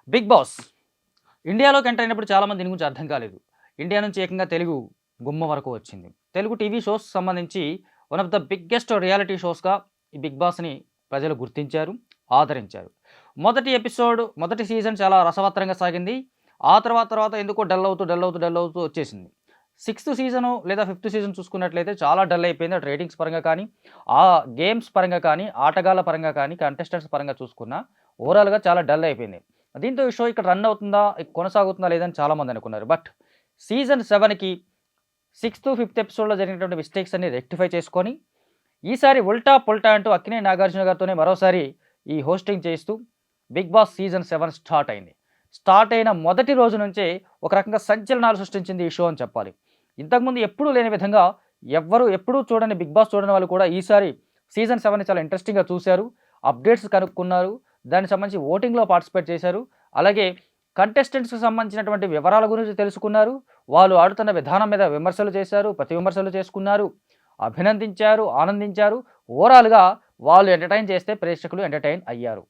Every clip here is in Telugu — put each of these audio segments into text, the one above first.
బిగ్ బాస్ ఇండియాలోకి ఎంటర్ అయినప్పుడు చాలామంది దీని గురించి అర్థం కాలేదు. ఇండియా నుంచి ఏకంగా తెలుగు గుమ్మ వరకు వచ్చింది. తెలుగు టీవీ షోస్ సంబంధించి one of the biggest reality షోస్‌గా ఈ బిగ్ బాస్‌ని ప్రజలు గుర్తించారు, ఆదరించారు. మొదటి సీజన్ చాలా రసవత్తరంగా సాగింది. ఆ తర్వాత ఎందుకో డల్ అవుతూ వచ్చేసింది. సిక్స్త్ సీజను లేదా ఫిఫ్త్ సీజన్ చూసుకున్నట్లయితే చాలా డల్ అయిపోయింది. అటు రేటింగ్స్ పరంగా కానీ, ఆ గేమ్స్ పరంగా కానీ, ఆటగాళ్ళ పరంగా కానీ, కంటెస్టెంట్స్ పరంగా చూసుకున్నా ఓవరాల్‌గా చాలా డల్ అయిపోయింది. దీంతో ఈ షో ఇక్కడ రన్ అవుతుందా? కొనసాగుతుందా? లేదని చాలామంది అనుకున్నారు. బట్ సీజన్ 7కి సిక్స్త్, ఫిఫ్త్ ఎపిసోడ్‌లో జరిగినటువంటి మిస్టేక్స్ అన్ని రెక్టిఫై చేసుకొని, ఈసారి ఉల్టా పుల్టా అంటూ అక్కినేని నాగార్జున గారితోనే మరోసారి ఈ హోస్టింగ్ చేయిస్తూ బిగ్ బాస్ సీజన్ 7 స్టార్ట్ అయింది. స్టార్ట్ అయిన మొదటి రోజు నుంచే ఒక రకంగా సంచలనాలు సృష్టించింది ఈ షో అని చెప్పాలి. ఇంతకుముందు ఎప్పుడూ లేని విధంగా ఎప్పుడూ చూడని బిగ్ బాస్ చూడని వాళ్ళు కూడా ఈసారి సీజన్ 7ని చాలా ఇంట్రెస్టింగ్‌గా చూశారు. అప్డేట్స్ కనుక్కున్నారు. దానికి సంబంధించి ఓటింగ్‌లో పార్టిసిపేట్ చేశారు. అలాగే కంటెస్టెంట్స్‌కి సంబంధించినటువంటి వివరాల గురించి తెలుసుకున్నారు. వాళ్ళు ఆడుతున్న విధానం మీద విమర్శలు చేశారు. ప్రతి విమర్శలు చేసుకున్నారు. అభినందించారు, ఆనందించారు. ఓవరాల్‌గా వాళ్ళు ఎంటర్‌టైన్ చేస్తే ప్రేక్షకులు ఎంటర్‌టైన్ అయ్యారు.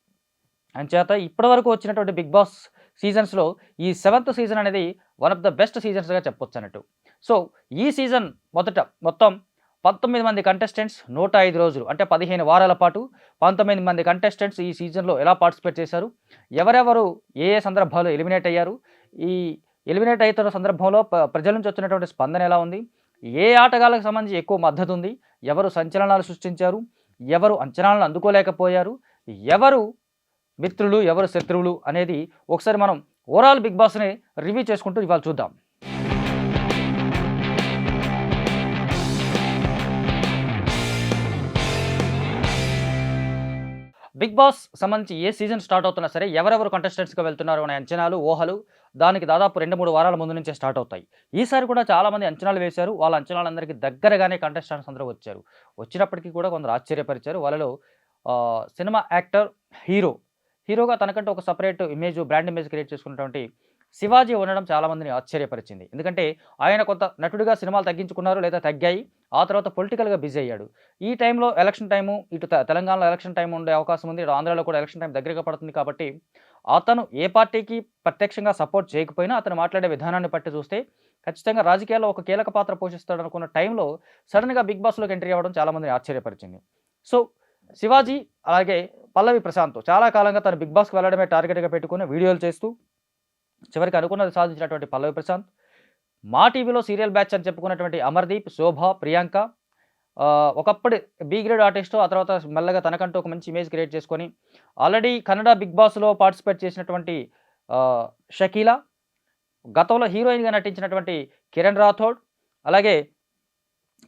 అంచేత ఇప్పటివరకు వచ్చినటువంటి బిగ్ బాస్ సీజన్స్‌లో ఈ సెవెంత్ సీజన్ అనేది వన్ ఆఫ్ ద బెస్ట్ సీజన్స్‌గా చెప్పొచ్చన్నట్టు. సో, ఈ సీజన్ మొత్తం 19 మంది కంటెస్టెంట్స్ 105 రోజులు అంటే 15 వారాల పాటు 19 మంది కంటెస్టెంట్స్ ఈ సీజన్‌లో ఎలా పార్టిసిపేట్ చేశారు? ఎవరెవరు ఏ సందర్భాల్లో ఎలిమినేట్ అయ్యారు? ఈ ఎలిమినేట్ అయితున్న సందర్భంలో ప్రజల నుంచి వచ్చినటువంటి స్పందన ఎలా ఉంది? ఏ ఆటగాళ్ళకి సంబంధించి ఎక్కువ మద్దతు ఉంది? ఎవరు సంచలనాలు సృష్టించారు? ఎవరు అంచనాలను అందుకోలేకపోయారు? ఎవరు మిత్రులు, ఎవరు శత్రువులు అనేది ఒకసారి మనం ఓవరాల్ బిగ్ బాస్‌ని రివ్యూ చేసుకుంటూ ఇవాళ చూద్దాం. బిగ్ బాస్ సంబంధించి ఏ సీజన్ స్టార్ట్ అవుతున్నా సరే ఎవరెవరు కంటెస్టెంట్స్‌గా వెళ్తున్నారు అనే అంచనాలు, ఊహలు దానికి దాదాపు 2, 3 వారాల ముందు నుంచే స్టార్ట్ అవుతాయి. ఈసారి కూడా చాలామంది అంచనాలు వేశారు. వాళ్ళ అంచనాలందరికీ దగ్గరగానే కంటెస్టెంట్స్ అందరూ వచ్చారు. వచ్చినప్పటికీ కూడా కొందరు ఆశ్చర్యపరిచారు. వాళ్ళలో సినిమా యాక్టర్, హీరోగా తనకంటూ ఒక సెపరేట్ బ్రాండ్ ఇమేజ్ క్రియేట్ చేసుకున్నటువంటి శివాజీ ఉండడం చాలామందిని ఆశ్చర్యపరిచింది. ఎందుకంటే ఆయన కొంత నటుడిగా సినిమాలు తగ్గించుకున్నారు లేదా తగ్గాయి. ఆ తర్వాత పొలిటికల్‌గా బిజీ అయ్యాడు. ఈ టైంలో ఎలక్షన్ టైము, ఇటు తెలంగాణలో ఎలక్షన్ టైం ఉండే అవకాశం ఉంది. ఇటు ఆంధ్రాలో కూడా ఎలక్షన్ టైం దగ్గరగా పడుతుంది కాబట్టి, అతను ఏ పార్టీకి ప్రత్యక్షంగా సపోర్ట్ చేయకపోయినా అతను మాట్లాడే విధానాన్ని బట్టి చూస్తే ఖచ్చితంగా రాజకీయాల్లో ఒక కీలక పాత్ర పోషిస్తాడనుకున్న టైంలో సడెన్‌గా బిగ్ బాస్‌లోకి ఎంట్రీ అవ్వడం చాలామందిని ఆశ్చర్యపరిచింది. సో, శివాజీ అలాగే పల్లవి ప్రశాంత్ చాలా కాలంగా తను బిగ్ బాస్‌కి వెళ్ళడమే టార్గెట్‌గా పెట్టుకొని వీడియోలు చేస్తూ చివరికి అనుకున్నది సాధించినటువంటి పల్లవి ప్రశాంత్, మా టీవీలో సీరియల్ బ్యాచ్ అని చెప్పుకున్నటువంటి అమర్దీప్, శోభ, ప్రియాంక ఒకప్పుడు బి గ్రేడ్ ఆర్టిస్టు. ఆ తర్వాత మెల్లగా తనకంటూ ఒక మంచి ఇమేజ్ క్రియేట్ చేసుకొని ఆల్రెడీ కన్నడ బిగ్ బాస్‌లో పార్టిసిపేట్ చేసినటువంటి షకీలా, గతంలో హీరోయిన్‌గా నటించినటువంటి కిరణ్ రాథోడ్, అలాగే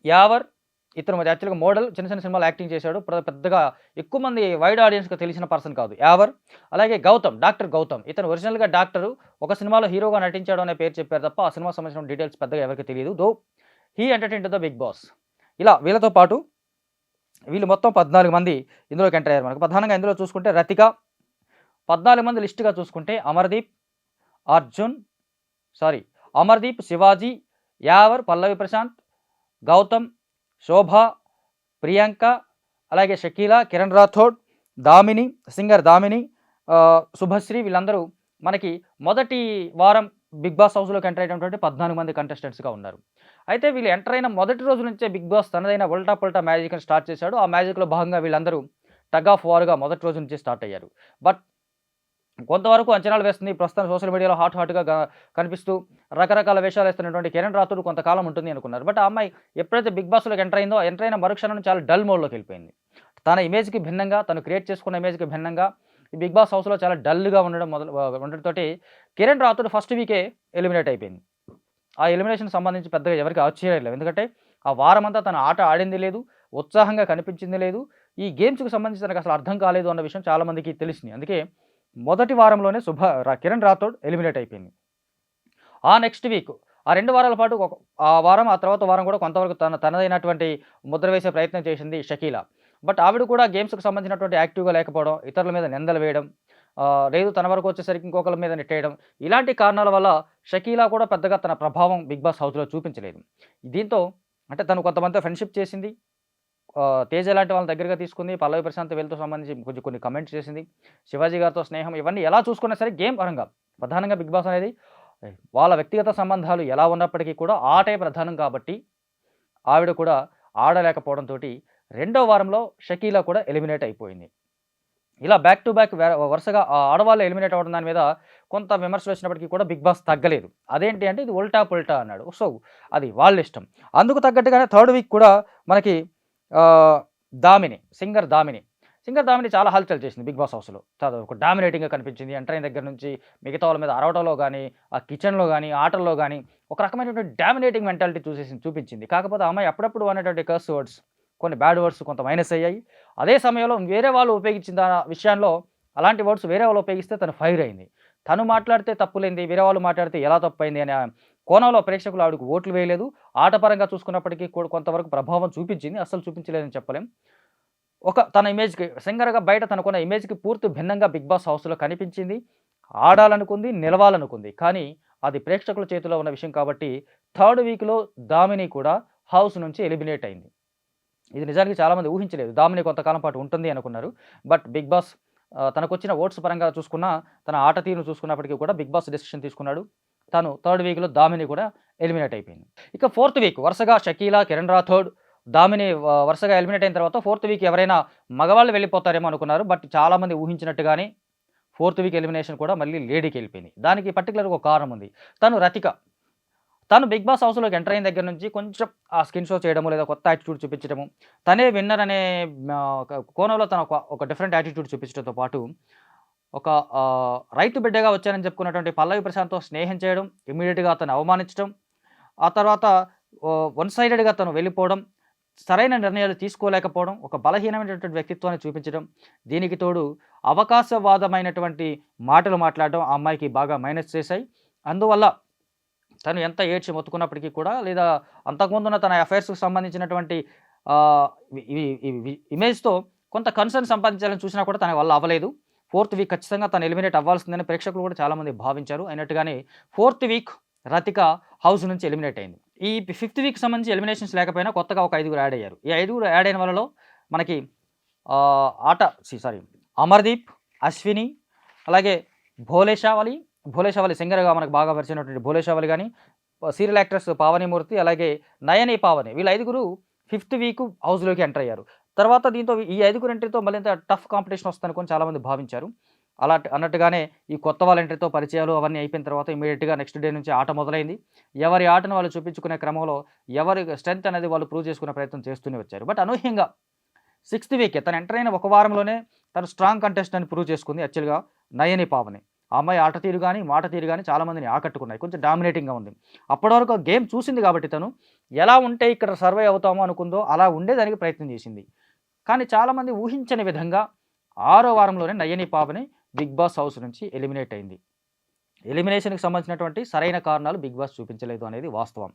యావర్ ఇతను యాక్చువల్‌గా మోడల్ చిన్న చిన్న సినిమాలో యాక్టింగ్ చేశాడు. పెద్దగా ఎక్కువ మంది వైడ్ ఆడియన్స్‌కి తెలిసిన పర్సన్ కాదు యావర్. అలాగే డాక్టర్ గౌతమ్ ఇతను ఒరిజినల్‌గా డాక్టరు. ఒక సినిమాలో హీరోగా నటించాడు అనే పేరు చెప్పారు తప్ప ఆ సినిమాకి సంబంధించిన డీటెయిల్స్ పెద్దగా ఎవరికీ తెలీదు. Though he entertained the Bigg Boss. ఇలా వీళ్ళతో పాటు వీళ్ళు మొత్తం 14 మంది ఇందులోకి ఎంటర్ అయ్యారు. మనకు ప్రధానంగా ఇందులో చూసుకుంటే రతిక, 14 మంది లిస్ట్‌గా చూసుకుంటే అర్జున్ అమర్దీప్, శివాజీ, యావర్, పల్లవి ప్రశాంత్, గౌతమ్, శోభ, ప్రియాంక, అలాగే షకీలా, కిరణ్ రాథోడ్, దామిని, సింగర్ దామిని, శుభశ్రీ వీళ్ళందరూ మనకి మొదటి వారం బిగ్ బాస్ హౌస్‌లోకి ఎంటర్ అయినటువంటి 14 మంది కంటెస్టెంట్స్‌గా ఉన్నారు. అయితే వీళ్ళు ఎంటర్ అయిన మొదటి రోజు నుంచే బిగ్ బాస్ తనదైన ఉల్టా పుల్టా మ్యాజిక్‌ని స్టార్ట్ చేశాడు. ఆ మ్యాజిక్‌లో భాగంగా వీళ్ళందరూ టగ్ ఆఫ్ వార్‌గా మొదటి రోజు నుంచే స్టార్ట్ అయ్యారు. బట్ కొంతవరకు అంచనాలు వేస్తుంది. ప్రస్తుతం సోషల్ మీడియాలో హాట్‌గా కనిపిస్తూ రకరకాల వేషాలు వేస్తున్నటువంటి కిరణ్ రాథోడ్ కొంతకాలం ఉంటుంది అనుకున్నారు. బట్ ఆ అమ్మాయి ఎప్పుడైతే బిగ్ బాస్‌లోకి ఎంటర్ అయిన మరుక్షణం చాలా డల్ మోడ్‌లోకి వెళ్ళిపోయింది. తన ఇమేజ్‌కి భిన్నంగా, తను క్రియేట్ చేసుకున్న ఇమేజ్‌కి భిన్నంగా ఈ బిగ్ బాస్ హౌస్‌లో చాలా డల్‌గా ఉండడంతోటి కిరణ్ రాథోడ్ ఫస్ట్ వీకే ఎలిమినేట్ అయిపోయింది. ఆ ఎలిమినేషన్‌కి సంబంధించి పెద్దగా ఎవరికీ ఆశ్చర్యం లేదు. ఎందుకంటే ఆ వారమంతా తన ఆట ఆడింది లేదు, ఉత్సాహంగా కనిపించింది లేదు. ఈ గేమ్స్‌కి సంబంధించి తనకు అసలు అర్థం కాలేదు అన్న విషయం చాలా మందికి తెలిసింది. అందుకే మొదటి వారంలోనే కిరణ్ రాథోడ్ ఎలిమినేట్ అయిపోయింది. ఆ నెక్స్ట్ వీక్ ఆ 2 వారాల పాటు ఆ వారం, ఆ తర్వాత వారం కూడా కొంతవరకు తనదైనటువంటి ముద్ర వేసే ప్రయత్నం చేసింది షకీలా. బట్ ఆవిడ కూడా గేమ్స్‌కి సంబంధించినటువంటి యాక్టివ్‌గా లేకపోవడం, ఇతరుల మీద నిందలు వేయడం, లేదు తన వరకు వచ్చేసరికి ఇంకొకళ్ళ మీద నెట్టేయడం, ఇలాంటి కారణాల వల్ల షకీలా కూడా పెద్దగా తన ప్రభావం బిగ్ బాస్ హౌస్‌లో చూపించలేదు. దీంతో అంటే తను కొంతమందితో ఫ్రెండ్‌షిప్ చేసింది. తేజ లాంటి వాళ్ళని దగ్గరగా తీసుకుంది. పల్లవి ప్రశాంత్ వీళ్ళతో సంబంధించి కొన్ని కమెంట్స్ చేసింది. శివాజీ గారితో స్నేహం ఇవన్నీ ఎలా చూసుకున్నా సరే గేమ్ పరంగా ప్రధానంగా బిగ్ బాస్ అనేది వాళ్ళ వ్యక్తిగత సంబంధాలు ఎలా ఉన్నప్పటికీ కూడా ఆటే ప్రధానం కాబట్టి ఆవిడ కూడా ఆడలేకపోవడంతోటి రెండో వారంలో షకీలా కూడా ఎలిమినేట్ అయిపోయింది. ఇలా బ్యాక్ టు బ్యాక్ వరుసగా ఆడవాళ్ళు ఎలిమినేట్ అవ్వడం దాని మీద కొంత విమర్శలు వచ్చినప్పటికీ కూడా బిగ్ బాస్ తగ్గలేదు. అదేంటి అంటే ఇది ఉల్టా పుల్టా అన్నాడు. సో అది వాళ్ళ ఇష్టం. అందుకు తగ్గట్టుగానే థర్డ్ వీక్ కూడా మనకి దామిని సింగర్ దామిని చాలా హల్చల్ చేసింది బిగ్ బాస్ హౌస్లో. ఒక డామినేటింగ్గా కనిపించింది. ఎంటర్ అయిన దగ్గర నుంచి మిగతా వాళ్ళ మీద అరవటంలో కానీ, ఆ కిచెన్లో కానీ, ఆటల్లో కానీ ఒక రకమైనటువంటి డామినేటింగ్ మెంటాలిటీ చూపించింది. కాకపోతే అమ్మాయి అప్పుడప్పుడు అనేటువంటి కర్స్ వర్డ్స్, కొన్ని బ్యాడ్ వర్డ్స్ కొంత మైనస్ అయ్యాయి. అదే సమయంలో వేరే వాళ్ళు ఉపయోగించిన విషయాల్లో అలాంటి వర్డ్స్ వేరే వాళ్ళు ఉపయోగిస్తే తను ఫైర్ అయింది. తను మాట్లాడితే తప్పులేంది, వేరే వాళ్ళు మాట్లాడితే ఎలా తప్పైంది అనే కోణంలో ప్రేక్షకులు ఆవిడకు ఓట్లు వేయలేదు. ఆటపరంగా చూసుకున్నప్పటికీ కూడా కొంతవరకు ప్రభావం చూపించింది. అస్సలు చూపించలేదని చెప్పలేం. తన ఇమేజ్కి సింగర్గా బయట తనకున్న ఇమేజ్కి పూర్తి భిన్నంగా బిగ్ బాస్ హౌస్లో కనిపించింది. ఆడాలనుకుంది, నిలవాలనుకుంది. కానీ అది ప్రేక్షకుల చేతిలో ఉన్న విషయం కాబట్టి థర్డ్ వీక్లో దామిని కూడా హౌస్ నుంచి ఎలిమినేట్ అయింది. ఇది నిజానికి చాలామంది ఊహించలేదు. దామిని కొంతకాలం పాటు ఉంటుంది అనుకున్నారు. బట్ బిగ్ బాస్ తనకొచ్చిన ఓట్స్ పరంగా చూసుకున్నా, తన ఆట తీరును చూసుకున్నప్పటికీ కూడా బిగ్ బాస్ డెసిషన్ తీసుకున్నాడు. తను థర్డ్ వీక్లో దామిని కూడా ఎలిమినేట్ అయిపోయింది. ఇక ఫోర్త్ వీక్ వరుసగా షకీలా, కిరణ్ రాథోడ్, దామిని వరుసగా ఎలిమినేట్ అయిన తర్వాత ఫోర్త్ వీక్ ఎవరైనా మగవాళ్ళు వెళ్ళిపోతారేమో అనుకున్నారు. బట్ చాలామంది ఊహించినట్టుగానే ఫోర్త్ వీక్ ఎలిమినేషన్ కూడా మళ్ళీ లేడీకి వెళ్ళిపోయింది. దానికి పర్టికులర్గా ఒక కారణం ఉంది. తను బిగ్ బాస్ హౌస్లోకి ఎంటర్ అయిన దగ్గర నుంచి కొంచెం ఆ స్కిన్ షో చేయడము, లేదా కొత్త యాటిట్యూడ్ చూపించడము, తనే విన్నర్ అనే కోణంలో తను ఒక డిఫరెంట్ యాటిట్యూడ్ చూపించడంతో పాటు ఒక రైతు బిడ్డగా వచ్చానని చెప్పుకున్నటువంటి పల్లవి ప్రశాంత్తో స్నేహం చేయడం, ఇమీడియట్గా అతను అవమానించడం, ఆ తర్వాత వన్ సైడెడ్గా తను వెళ్ళిపోవడం, సరైన నిర్ణయాలు తీసుకోలేకపోవడం, ఒక బలహీనమైనటువంటి వ్యక్తిత్వాన్ని చూపించడం, దీనికి తోడు అవకాశవాదమైనటువంటి మాటలు మాట్లాడడం ఆ అమ్మాయికి బాగా మైనస్ చేశాయి. అందువల్ల తను ఎంత ఏడ్చి మొత్తుకున్నప్పటికీ కూడా, లేదా అంతకుముందున్న తన అఫైర్స్కి సంబంధించినటువంటి ఇమేజ్తో కొంత కన్సర్న్ సంపాదించాలని చూసినా కూడా తన వల్ల అవ్వలేదు. ఫోర్త్ వీక్ ఖచ్చితంగా తను ఎలిమినేట్ అవ్వాల్సిందని ప్రేక్షకులు కూడా చాలామంది భావించారు. అయినట్టుగానే ఫోర్త్ వీక్ రతిక హౌస్ నుంచి ఎలిమినేట్ అయింది. ఈ ఫిఫ్త్ వీక్ సంబంధించి ఎలిమినేషన్స్ లేకపోయినా కొత్తగా ఒక 5గురు యాడ్ అయ్యారు. ఈ 5గురు యాడ్ అయిన వాళ్ళలో మనకి అమర్దీప్, అశ్విని, అలాగే భోలేషావలి సింగర్గా మనకు బాగా పరిచినటువంటి భోలేషావలి కానీ, సీరియల్ యాక్ట్రెస్ పావనిమూర్తి, అలాగే నయని పావని, వీళ్ళ 5గురు ఫిఫ్త్ వీక్ హౌస్లోకి ఎంటర్ అయ్యారు. తర్వాత దీంతో ఈ 5గురు ఎంట్రీతో మళ్ళీ ఇంత టఫ్ కాంపిటీషన్ వస్తుందనుకొని చాలామంది భావించారు. అన్నట్టుగానే ఈ కొత్త వాళ్ళ ఎంట్రీతో పరిచయాలు అవన్నీ అయిపోయిన తర్వాత ఇమీడియట్గా నెక్స్ట్ డే నుంచి ఆట మొదలైంది. ఎవరి ఆటను వాళ్ళు చూపించుకునే క్రమంలో ఎవరి స్ట్రెంత్ అనేది వాళ్ళు ప్రూవ్ చేసుకునే ప్రయత్నం చేస్తూనే వచ్చారు. బట్ అనూహ్యంగా సిక్స్త్ వీక్ తను ఎంటర్ అయిన ఒక వారంలోనే తను స్ట్రాంగ్ కంటెస్ట్ అని ప్రూవ్ చేసుకుంది. యాక్చువల్గా నయని పావని ఆ అమ్మాయి ఆట తీరు కానీ, మాట తీరు కానీ చాలామందిని ఆకట్టుకున్నాయి. కొంచెం డామినేటింగ్గా ఉంది. అప్పటి వరకు గేమ్ చూసింది కాబట్టి తను ఎలా ఉంటే ఇక్కడ సర్వే అవుతామో అనుకుందో అలా ఉండేదానికి ప్రయత్నం చేసింది. కానీ చాలామంది ఊహించని విధంగా 6వ వారంలోనే Nayani Pavani Bigg Boss house నుంచి ఎలిమినేట్ అయింది. ఎలిమినేషన్కి సంబంధించినటువంటి సరైన కారణాలు బిగ్ బాస్ చూపించలేదు అనేది వాస్తవం.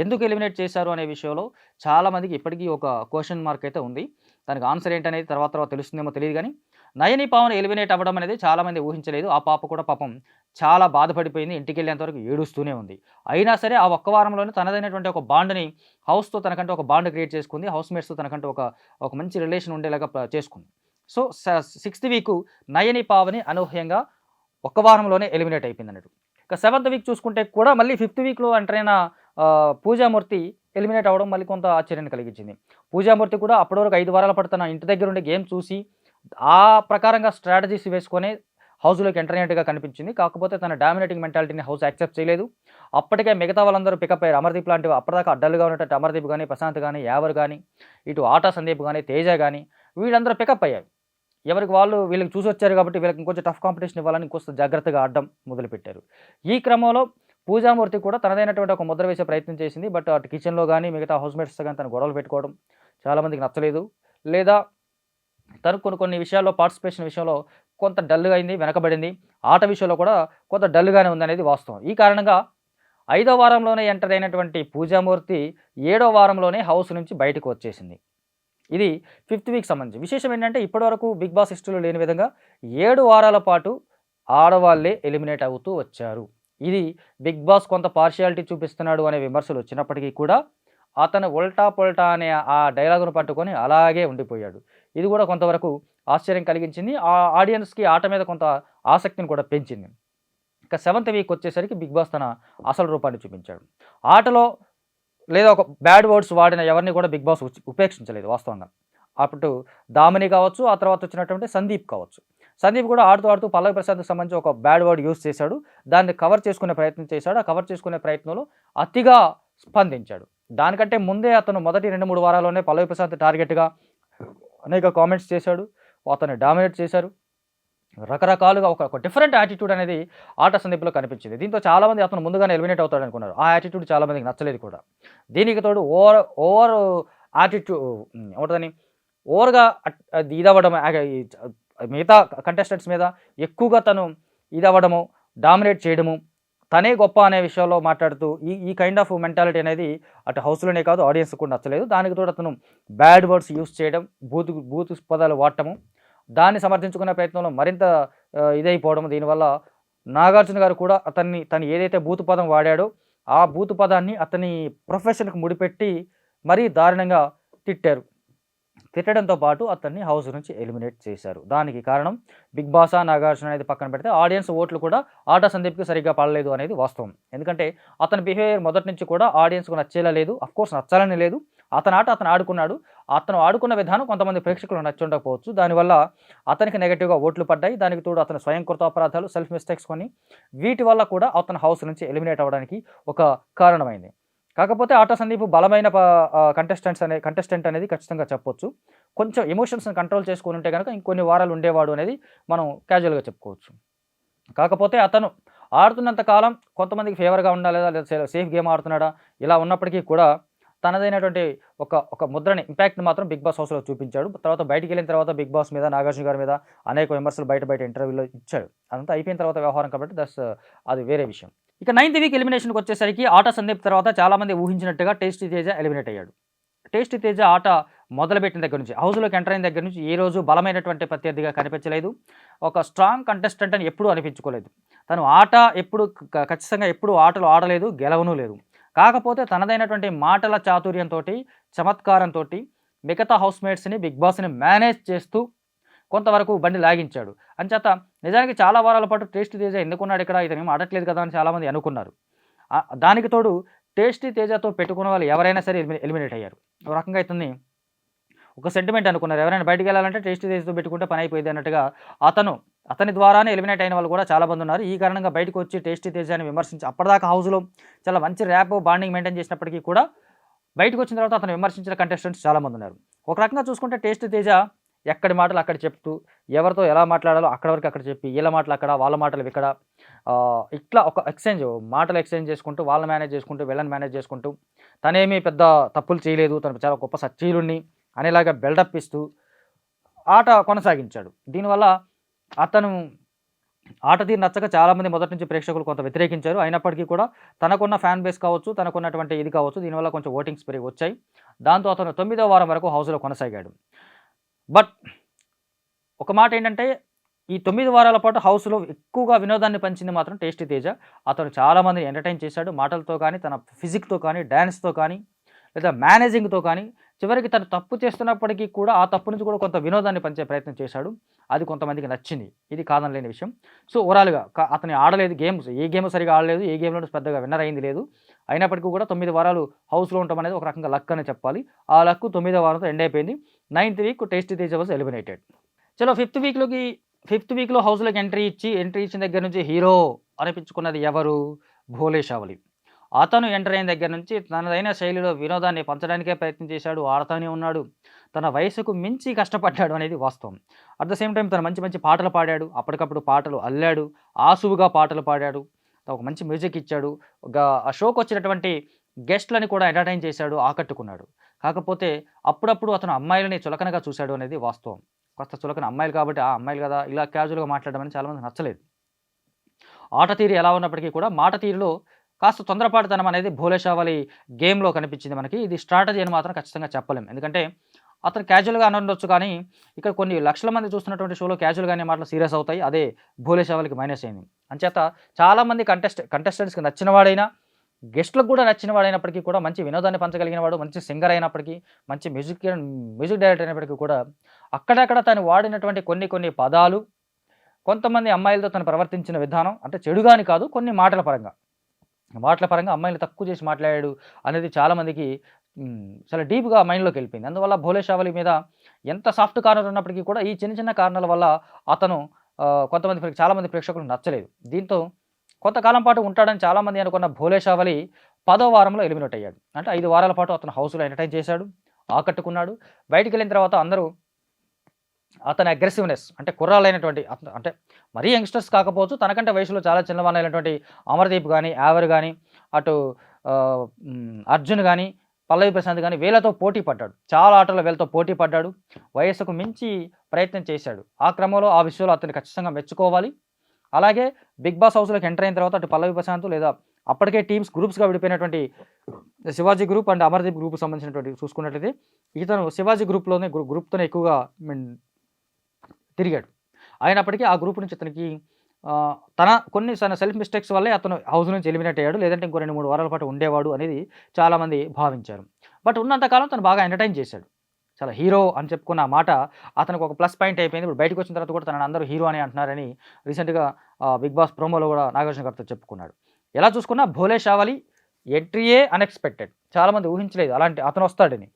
ఎందుకు ఎలిమినేట్ చేశారు అనే విషయంలో చాలామందికి ఇప్పటికీ ఒక క్వశ్చన్ మార్క్ అయితే ఉంది. దానికి ఆన్సర్ ఏంటనేది తర్వాత తెలుస్తుందేమో తెలియదు. కానీ నయని పావని ఎలిమినేట్ అవ్వడం అనేది చాలామంది ఊహించలేదు. ఆ పాప కూడా పాపం చాలా బాధపడిపోయింది. ఇంటికి వెళ్ళేంతవరకు ఏడుస్తూనే ఉంది. అయినా సరే ఆ ఒక్క వారంలోనే తనదైనటువంటి ఒక బాండ్ని హౌస్తో తనకంటే ఒక బాండ్ క్రియేట్ చేసుకుంది. హౌస్ మేట్స్తో తనకంటే ఒక మంచి రిలేషన్ ఉండేలాగా చేసుకుంది. So sixth week Nayani Pavani అనూహ్యంగా ఒక్క వారంలోనే ఎలిమినేట్ అయిపోయింది అన్నట్టు. ఇక 7th వీక్ చూసుకుంటే కూడా మళ్ళీ 5th వీక్లో ఎంటర్ అయిన పూజామూర్తి ఎలిమినేట్ అవ్వడం మళ్ళీ కొంత ఆశ్చర్యాన్ని కలిగించింది. పూజామూర్తి కూడా అప్పటి వరకు 5 వారాల పాటు తన ఇంటి దగ్గర ఉండే గేమ్ చూసి ఆ ప్రకారంగా స్ట్రాటజీస్ వేసుకొని హౌస్లోకి ఎంటర్ అయినట్టుగా కనిపించింది. కాకపోతే తన డామినేటింగ్ మెంటాలిటీని హౌస్ యాక్సెప్ట్ చేయలేదు. అప్పటికే మిగతా వాళ్ళందరూ పికప్ అయ్యారు. అమర్దీప్ లాంటివి అప్పటిదాకా అడ్డలుగా ఉన్నట్టు అమర్దీప్ కానీ, ప్రశాంత్ కానీ, యావర్ కానీ, ఇటు ఆటా సందీప్ కానీ, తేజ కానీ వీళ్ళందరూ పికప్ అయ్యారు. ఎవరికి వాళ్ళు వీళ్ళకి చూసి వచ్చారు కాబట్టి వీళ్ళకి ఇంకొంచెం టఫ్ కాంపిటీషన్ ఇవ్వాలని ఇంకొంచెం జాగ్రత్తగా ఆడడం మొదలుపెట్టారు. ఈ క్రమంలో పూజామూర్తి కూడా తనదైనటువంటి ఒక ముద్ర వేసే ప్రయత్నం చేసింది. బట్ అటు కిచెన్లో కానీ మిగతా హౌస్మేట్స్తో కానీ తను గొడవలు పెట్టుకోవడం చాలామందికి నచ్చలేదు. లేదా తను కొన్ని విషయాల్లో పార్టిసిపేషన్ విషయంలో కొంత డల్గా అయింది, వెనకబడింది. ఆట విషయంలో కూడా కొంత డల్గానే ఉందనేది వాస్తవం. ఈ కారణంగా 5వ వారంలోనే ఎంటర్ అయినటువంటి పూజామూర్తి 7వ వారంలోనే హౌస్ నుంచి బయటకు వచ్చేసింది. ఇది 5th వీక్ సంబంధించి విశేషం ఏంటంటే ఇప్పటివరకు బిగ్ బాస్ హిస్టరీలో లేని విధంగా 7 వారాల పాటు ఆడవాళ్లే ఎలిమినేట్ అవుతూ వచ్చారు. ఇది బిగ్ బాస్ కొంత పార్షియాలిటీ చూపిస్తున్నాడు అనే విమర్శలు వచ్చినప్పటికీ కూడా అతను ఉల్టా పొల్టా అనే ఆ డైలాగును పట్టుకొని అలాగే ఉండిపోయాడు. ఇది కూడా కొంతవరకు ఆశ్చర్యం కలిగించింది. ఆ ఆడియన్స్‌కి ఆట మీద కొంత ఆసక్తిని కూడా పెంచింది. ఇక 7th వీక్ వచ్చేసరికి 'బిగ్ బాస్' తన అసలు రూపాన్ని చూపించాడు. ఆటలో లేదా ఒక బ్యాడ్ వర్డ్స్ వాడిన ఎవరిని కూడా 'బిగ్ బాస్' ఉపేక్షించలేదు వాస్తవంగా. అప్పుడు దామిని కావచ్చు, ఆ తర్వాత వచ్చినటువంటి సందీప్ కావచ్చు. సందీప్ కూడా ఆడుతూ ఆడుతూ పల్లవి ప్రశాంత్‌కి సంబంధించి ఒక బ్యాడ్ వర్డ్ యూజ్ చేశాడు. దాన్ని కవర్ చేసుకునే ప్రయత్నం చేశాడు. ఆ కవర్ చేసుకునే ప్రయత్నంలో అతిగా స్పందించాడు. దానికంటే ముందే అతను మొదటి 2, 3 వారాల్లోనే పల్లవి ప్రశాంత్ టార్గెట్‌గా అనేక కామెంట్స్ చేశాడు. అతన్ని డామినేట్ చేశారు. రకరకాలుగా ఒక డిఫరెంట్ యాటిట్యూడ్ అనేది ఆట సందీప్‌లో కనిపించింది. దీంతో చాలామంది అతను ముందుగానే ఎలిమినేట్ అవుతాడనుకున్నారు. ఆ యాటిట్యూడ్ చాలా మందికి నచ్చలేదు కూడా. దీనికి తోడు ఓవర్ యాటిట్యూ ఏమంటదని ఓవర్‌గా ఇదవ్వడం ఈ మిగతా కంటెస్టెంట్స్ మీద ఎక్కువగా తను ఇదవ్వడము, డామినేట్ చేయడము, తనే గొప్ప అనే విషయంలో మాట్లాడుతూ ఈ కైండ్ ఆఫ్ మెంటాలిటీ అనేది అటు హౌస్‌లోనే కాదు ఆడియన్స్‌కి కూడా నచ్చలేదు. దానికి తోడు అతను బ్యాడ్ వర్డ్స్ యూజ్ చేయడం, బూతు పదాలు వాడటము, దాన్ని సమర్థించుకునే ప్రయత్నంలో మరింత ఇదైపోవడం. దీనివల్ల నాగార్జున గారు కూడా తను ఏదైతే బూతు పదం వాడాడో ఆ బూతు పదాన్ని అతని ప్రొఫెషన్‌కి ముడిపెట్టి మరీ దారుణంగా తిట్టారు. తిట్టడంతో పాటు అతన్ని హౌస్ నుంచి ఎలిమినేట్ చేశారు. దానికి కారణం 'బిగ్ బాసా', 'నాగార్జున' అనేది పక్కన పెడితే ఆడియన్స్ ఓట్లు కూడా ఆట సందీప్‌కి సరిగ్గా పడలేదు అనేది వాస్తవం. ఎందుకంటే అతని బిహేవియర్ మొదటి నుంచి కూడా ఆడియన్స్‌కు నచ్చేలా లేదు. అఫ్‌కోర్స్ నచ్చాలని లేదు. అతని ఆట అతను ఆడుకున్నాడు. అతను ఆడుకున్న విధానం కొంతమంది ప్రేక్షకులకు నచ్చుండకపోవచ్చు. దానివల్ల అతనికి నెగెటివ్‌గా ఓట్లు పడ్డాయి. దానికి తోడు అతను స్వయం కృతాపరాధాలు, సెల్ఫ్ మిస్టేక్స్ వీటి వల్ల కూడా అతను హౌస్ నుంచి ఎలిమినేట్ అవ్వడానికి ఒక కారణమైంది. కాకపోతే ఆట సందీప్ బలమైన కంటెస్టెంట్ అనేది ఖచ్చితంగా చెప్పొచ్చు. కొంచెం ఎమోషన్స్‌ని కంట్రోల్ చేసుకొని ఉంటే గనక ఇంకొన్ని వారాలు ఉండేవాడు అనేది మనం క్యాజువల్‌గా చెప్పుకోవచ్చు. కాకపోతే అతను ఆడుతున్నంత కాలం కొంతమందికి ఫేవర్‌గా ఉండాలా లేదా సేఫ్ గేమ్ ఆడుతున్నాడా ఇలా ఉన్నప్పటికీ కూడా తనదైనటువంటి ఒక ముద్రని, ఇంపాక్ట్‌ని మాత్రం 'బిగ్ బాస్' హౌస్‌లో చూపించాడు. తర్వాత బయటికెళ్ళిన తర్వాత 'బిగ్ బాస్' మీద, నాగార్జున గారి మీద అనేక విమర్శలు బయట ఇంటర్వ్యూలో ఇచ్చాడు. అదంతా అయిపోయిన తర్వాత వ్యవహారం కాబట్టి అది వేరే విషయం. ఇక 9th వీక్ ఎలిమినేషన్‌కి వచ్చేసరికి ఆట సందీప్ తర్వాత చాలామంది ఊహించినట్టుగా టేస్టీ తేజ ఎలిమినేట్ అయ్యాడు. టేస్టీ తేజ ఆట మొదలుపెట్టిన దగ్గర నుంచి, హౌస్‌లోకి ఎంటర్ అయిన దగ్గర నుంచి ఏ రోజు బలమైనటువంటి ప్రత్యర్థిగా కనిపించలేదు. ఒక స్ట్రాంగ్ కంటెస్టెంట్ అని ఎప్పుడూ అనిపించుకోలేదు. తను ఆట ఎప్పుడు ఖచ్చితంగా ఎప్పుడూ ఆటలు ఆడలేదు, గెలవనూ లేదు. కాకపోతే తనదైనటువంటి మాటల చాతుర్యంతోటి, చమత్కారంతోటి మిగతా హౌస్‌మేట్స్‌ని, 'బిగ్ బాస్'ని మేనేజ్ చేస్తూ కొంతవరకు బండి లాగించాడు. అంచేత నిజానికి చాలా వారాల పాటు టేస్టీ తేజ ఎందుకున్నాడు ఇక్కడ, ఇతనేం ఆడట్లేదు కదా అని చాలామంది అనుకున్నారు. దానికి తోడు టేస్టీ తేజతో పెట్టుకున్న వాళ్ళు ఎవరైనా సరే ఎలిమినేట్ అయ్యారు. ఒక రకంగా ఇతన్ని ఒక సెంటిమెంట్ అనుకున్నారు. ఎవరైనా బయటికి వెళ్ళాలంటే టేస్టీ తేజతో పెట్టుకుంటే పని అయిపోయింది అన్నట్టుగా అతని ద్వారానే ఎలిమినేట్ అయిన వాళ్ళు కూడా చాలామంది ఉన్నారు. ఈ కారణంగా బయటకు వచ్చి టేస్టీ తేజని విమర్శించి అప్పటిదాకా హౌస్‌లో చాలా మంచి ర్యాప్, బాండింగ్ మెయింటైన్ చేసినప్పటికీ కూడా బయటకు వచ్చిన తర్వాత అతను విమర్శించిన కంటెస్టెంట్స్ చాలామంది ఉన్నారు. ఒక రకంగా చూసుకుంటే టేస్టీ తేజ ఎక్కడి మాటలు అక్కడ చెప్తూ, ఎవరితో ఎలా మాట్లాడాలో అక్కడ వరకు అక్కడ చెప్పి, వీళ్ళ మాటలు అక్కడ, వాళ్ళ మాటలు ఇక్కడ, ఇట్లా ఒక మాటలు ఎక్స్చేంజ్ చేసుకుంటూ, వాళ్ళని మేనేజ్ చేసుకుంటూ, వీళ్ళని మేనేజ్ చేసుకుంటూ, తనేమీ పెద్ద తప్పులు చేయలేదు, తను చాలా గొప్ప సచ్చీలుణ్ణి అనేలాగా బిల్డప్ ఇస్తూ ఆట కొనసాగించాడు. దీనివల్ల అతను ఆట తీరు నచ్చక చాలామంది మొదటి నుంచి ప్రేక్షకులు కొంత వ్యతిరేకించారు. అయినప్పటికీ కూడా తనకున్న ఫ్యాన్ బేస్ కావచ్చు, తనకున్నటువంటి ఇది కావచ్చు, దీనివల్ల కొంచెం ఓటింగ్స్ పెరిగి వచ్చాయి. దాంతో అతను 9వ వారం వరకు హౌస్‌లో కొనసాగాడు. బట్ ఒక మాట ఏంటంటే, ఈ 9 వారాల పాటు హౌస్‌లో ఎక్కువగా వినోదాన్ని పంచింది మాత్రం టేస్టీ తేజ. అతను చాలామందిని ఎంటర్‌టైన్ చేశాడు. మాటలతో కానీ, తన ఫిజిక్‌తో కానీ, డాన్స్‌తో కానీ, లేదా మేనేజింగ్‌తో కానీ, చివరికి తను తప్పు చేస్తున్నప్పటికీ కూడా ఆ తప్పు నుంచి కూడా కొంత వినోదాన్ని పంచే ప్రయత్నం చేశాడు. అది కొంతమందికి నచ్చింది. ఇది కాదనలేని విషయం. సో, ఓవరాల్‌గా అతను ఆడలేదు గేమ్స్, ఏ గేమ్ సరిగ్గా ఆడలేదు, ఏ గేమ్‌లోనూ పెద్దగా విన్నర్ అయింది లేదు. అయినప్పటికీ కూడా 9 వారాలు హౌస్‌లో ఉండటం అనేది ఒక రకంగా లక్ అనే చెప్పాలి. ఆ లక్ 9వ వారంతో ఎండ్ అయిపోయింది. 9th week tasty Teja was eliminated. చలో 5th వీక్‌లో హౌస్‌లోకి ఎంట్రీ ఇచ్చిన దగ్గర నుంచి హీరో అనిపించుకున్నది ఎవరు? భోలే షావలి. అతను ఎంటర్ అయిన దగ్గర నుంచి తనదైన శైలిలో వినోదాన్ని పంచడానికే ప్రయత్నం చేశాడు, ఆడుతూనే ఉన్నాడు. తన వయసుకు మించి కష్టపడ్డాడు అనేది వాస్తవం. అట్ ద సేమ్ టైం తను మంచి మంచి పాటలు పాడాడు, అప్పటికప్పుడు పాటలు అల్లాడు, ఆసువుగా పాటలు పాడాడు, ఒక మంచి మ్యూజిక్ ఇచ్చాడు. ఆ షోకి వచ్చినటువంటి గెస్ట్‌లని కూడా ఎంటర్‌టైన్ చేశాడు, ఆకట్టుకున్నాడు. కాకపోతే అప్పుడప్పుడు అతను అమ్మాయిలని చులకనగా చూశాడు అనేది వాస్తవం. కాస్త చులకన అమ్మాయిలు కాబట్టి, అమ్మాయిలు కదా ఇలా క్యాజువల్‌గా మాట్లాడడం అనేది చాలామందికి నచ్చలేదు. ఆట తీరు ఎలా ఉన్నప్పటికీ కూడా మాట తీరులో కాస్త తొందరపాటుతనం అనేది భోలే షావలి గేమ్‌లో కనిపించింది మనకి. ఇది స్ట్రాటజీ అని మాత్రం ఖచ్చితంగా చెప్పలేం. ఎందుకంటే అతను క్యాజువల్‌గా అనుండొచ్చు కానీ, ఇక్కడ కొన్ని లక్షల మంది చూస్తున్నటువంటి షోలో క్యాజువల్‌గానే మాటలు సీరియస్ అవుతాయి. అదే భోలే షావలికి మైనస్ అయింది. అంచేత చాలామంది కంటెస్టెంట్స్‌కి నచ్చిన వాడైనా, గెస్ట్‌లకు కూడా నచ్చిన వాడైనప్పటికీ కూడా, మంచి వినోదాన్ని పంచగలిగిన వాడు, మంచి సింగర్ అయినప్పటికీ, మంచి మ్యూజిక్ డైరెక్టర్ అయినప్పటికీ కూడా, అక్కడక్కడ తను వాడినటువంటి కొన్ని కొన్ని పదాలు, కొంతమంది అమ్మాయిలతో తను ప్రవర్తించిన విధానం అంటే చెడుగా అని కాదు, కొన్ని మాటల పరంగా అమ్మాయిల్ని తక్కువ చేసి మాట్లాడాడు అనేది చాలామందికి చాలా డీప్‌గా మైండ్‌లోకెళ్ళిపోయింది. అందువల్ల భోలే షావలి మీద ఎంత సాఫ్ట్ కార్నర్ ఉన్నప్పటికీ కూడా, ఈ చిన్న చిన్న కారణాల వల్ల అతను చాలామంది ప్రేక్షకులకు నచ్చలేదు. దీంతో కొంతకాలం పాటు ఉంటాడని చాలామంది అనుకున్న భోలే షావలి 10వ వారంలో ఎలిమినేట్ అయ్యాడు. అంటే 5 వారాల పాటు అతను హౌస్‌లో ఎంటర్‌టైన్ చేశాడు, ఆకట్టుకున్నాడు. బయటికెళ్ళిన తర్వాత అందరూ అతని అగ్రెసివ్‌నెస్ అంటే కుర్రాళ్ళైనటువంటి అంటే మరీ యంగ్‌స్టర్స్ కాకపోవచ్చు, తనకంటే వయసులో చాలా చిన్నవాళ్ళైనటువంటి అమర్‌దీప్ గాని, యావర్ గాని, అటు అర్జున్ గాని, పల్లవి ప్రశాంత్ గాని వీళ్ళతో పోటీ పడ్డాడు. చాలా ఆటల్లో వీళ్ళతో పోటీ పడ్డాడు. వయస్సుకు మించి ప్రయత్నం చేశాడు. ఆ క్రమంలో ఆ విషయంలో అతన్ని ఖచ్చితంగా మెచ్చుకోవాలి. అలాగే బిగ్ బాస్ హౌస్‌లోకి ఎంటర్ అయిన తర్వాత అటు పల్లవి ప్రశాంత్ లేదా అప్పటికే గ్రూప్స్‌గా విడిపోయినటువంటి శివాజీ గ్రూప్ అండ్ అమర్‌దీప్ గ్రూప్‌కి సంబంధించినటువంటి చూసుకున్నట్లయితే, ఇతను శివాజీ గ్రూప్‌తోనే ఎక్కువగా తిరిగాడు. అయినప్పటికీ ఆ గ్రూప్ నుంచి ఇతనికి తన సెల్ఫ్ మిస్టేక్స్ వల్లే అతను హౌస్ నుంచి ఎలిమినేట్ అయ్యాడు. లేదంటే ఇంకో 2, 3 వారాల పాటు ఉండేవాడు అనేది చాలామంది భావించారు. బట్ ఉన్నంత కాలం తను బాగా ఎంటర్‌టైన్ చేశాడు. చాలా హీరో అని చెప్పుకున్న ఆ మాట అతనికి ఒక ప్లస్ పాయింట్ అయిపోయింది. ఇప్పుడు బయటకు వచ్చిన తర్వాత కూడా తనని అందరూ హీరో అని అంటున్నారని రీసెంట్‌గా బిగ్ బాస్ ప్రోమోలో కూడా నాగార్జున గారితో చెప్పుకున్నాడు. ఎలా చూసుకున్నా భోలే షావలి ఎంట్రీయే అన్‌ఎక్స్‌పెక్టెడ్. చాలామంది ఊహించలేదు అలాంటి అతను వస్తాడని.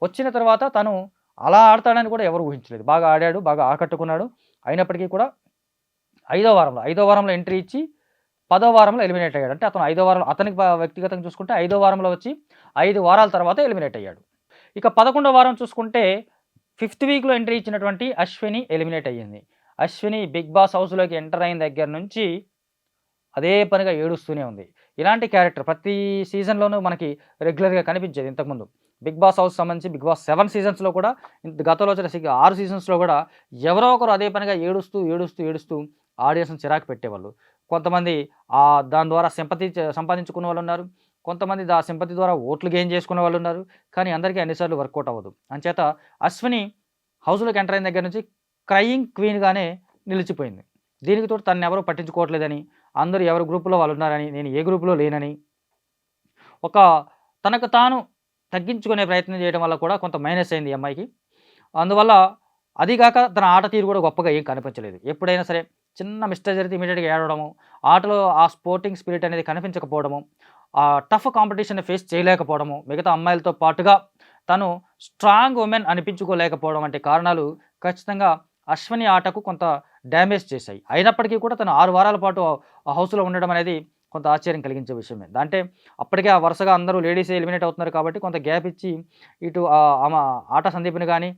వచ్చిన తర్వాత తను అలా ఆడతాడని కూడా ఎవరు ఊహించలేదు. బాగా ఆడాడు, బాగా ఆకట్టుకున్నాడు. అయినప్పటికీ కూడా ఐదో వారంలో ఎంట్రీ ఇచ్చి 10వ వారంలో ఎలిమినేట్ అయ్యాడు. అంటే అతను 5వ వారంలో అతనికి వ్యక్తిగతంగా చూసుకుంటే 5వ వారంలో వచ్చి 5 వారాల తర్వాత ఎలిమినేట్ అయ్యాడు. ఇక 11వ వారం చూసుకుంటే 5th వీక్‌లో ఎంట్రీ ఇచ్చినటువంటి అశ్విని ఎలిమినేట్ అయ్యింది. అశ్విని బిగ్ బాస్ హౌస్‌లోకి ఎంటర్ అయిన దగ్గర నుంచి అదే పనిగా ఏడుస్తూనే ఉంది. ఇలాంటి క్యారెక్టర్ ప్రతి సీజన్‌లోనూ మనకి రెగ్యులర్‌గా కనిపించేది ఇంతకుముందు. బిగ్ బాస్ హౌస్ సంబంధించి బిగ్ బాస్ 7 సీజన్స్‌లో కూడా గతంలో వచ్చిన 6 సీజన్స్‌లో కూడా ఎవరో ఒకరు అదే పనిగా ఏడుస్తూ ఆడియన్స్‌ని చిరాకు పెట్టేవాళ్ళు. కొంతమంది దాని ద్వారా సింపతి సంపాదించుకున్న వాళ్ళున్నారు. కొంతమంది సింపతి ద్వారా ఓట్లు గెయిన్ చేసుకునే వాళ్ళున్నారు. కానీ అందరికీ అన్ని సార్లు వర్కౌట్ అవ్వదు. అంచేత అశ్విని హౌస్‌లోకి ఎంటర్ అయిన దగ్గర నుంచి క్రయింగ్ క్వీన్‌గానే నిలిచిపోయింది. దీనికి తోడు తనెవరూ పట్టించుకోవట్లేదని, అందరూ ఎవరి గ్రూప్‌లో వాళ్ళున్నారని, నేను ఏ గ్రూప్‌లో లేనని, ఒక తనకు తాను తగ్గించుకునే ప్రయత్నం చేయడం వల్ల కూడా కొంత మైనస్ అయింది ఈ అమ్మాయికి. అందువల్ల అదీగాక తన ఆట తీరు కూడా గొప్పగా ఏం కనిపించలేదు. ఎప్పుడైనా సరే చిన్న మిస్టేక్ జరిగితే ఇమ్మీడియట్‌గా ఏడవడము, ఆటలో ఆ స్పోర్టింగ్ స్పిరిట్ అనేది కనిపించకపోవడము, టఫ్ కాంపిటీషన్‌ని ఫేస్ చేయలేకపోవడము, మిగతా అమ్మాయిలతో పాటుగా తను స్ట్రాంగ్ వుమెన్ అనిపించుకోలేకపోవడం వంటి కారణాలు ఖచ్చితంగా అశ్విని ఆటకు కొంత డ్యామేజ్ చేశాయి. అయినప్పటికీ కూడా తను 6 వారాల పాటు ఆ హౌస్‌లో ఉండడం అనేది కొంత ఆశ్చర్యం కలిగించే విషయమే. అంటే అప్పటికే వరుసగా అందరూ లేడీసే ఎలిమినేట్ అవుతున్నారు కాబట్టి కొంత గ్యాప్ ఇచ్చి ఇటు ఆమె ఆట సందీప్‌ని గానీ,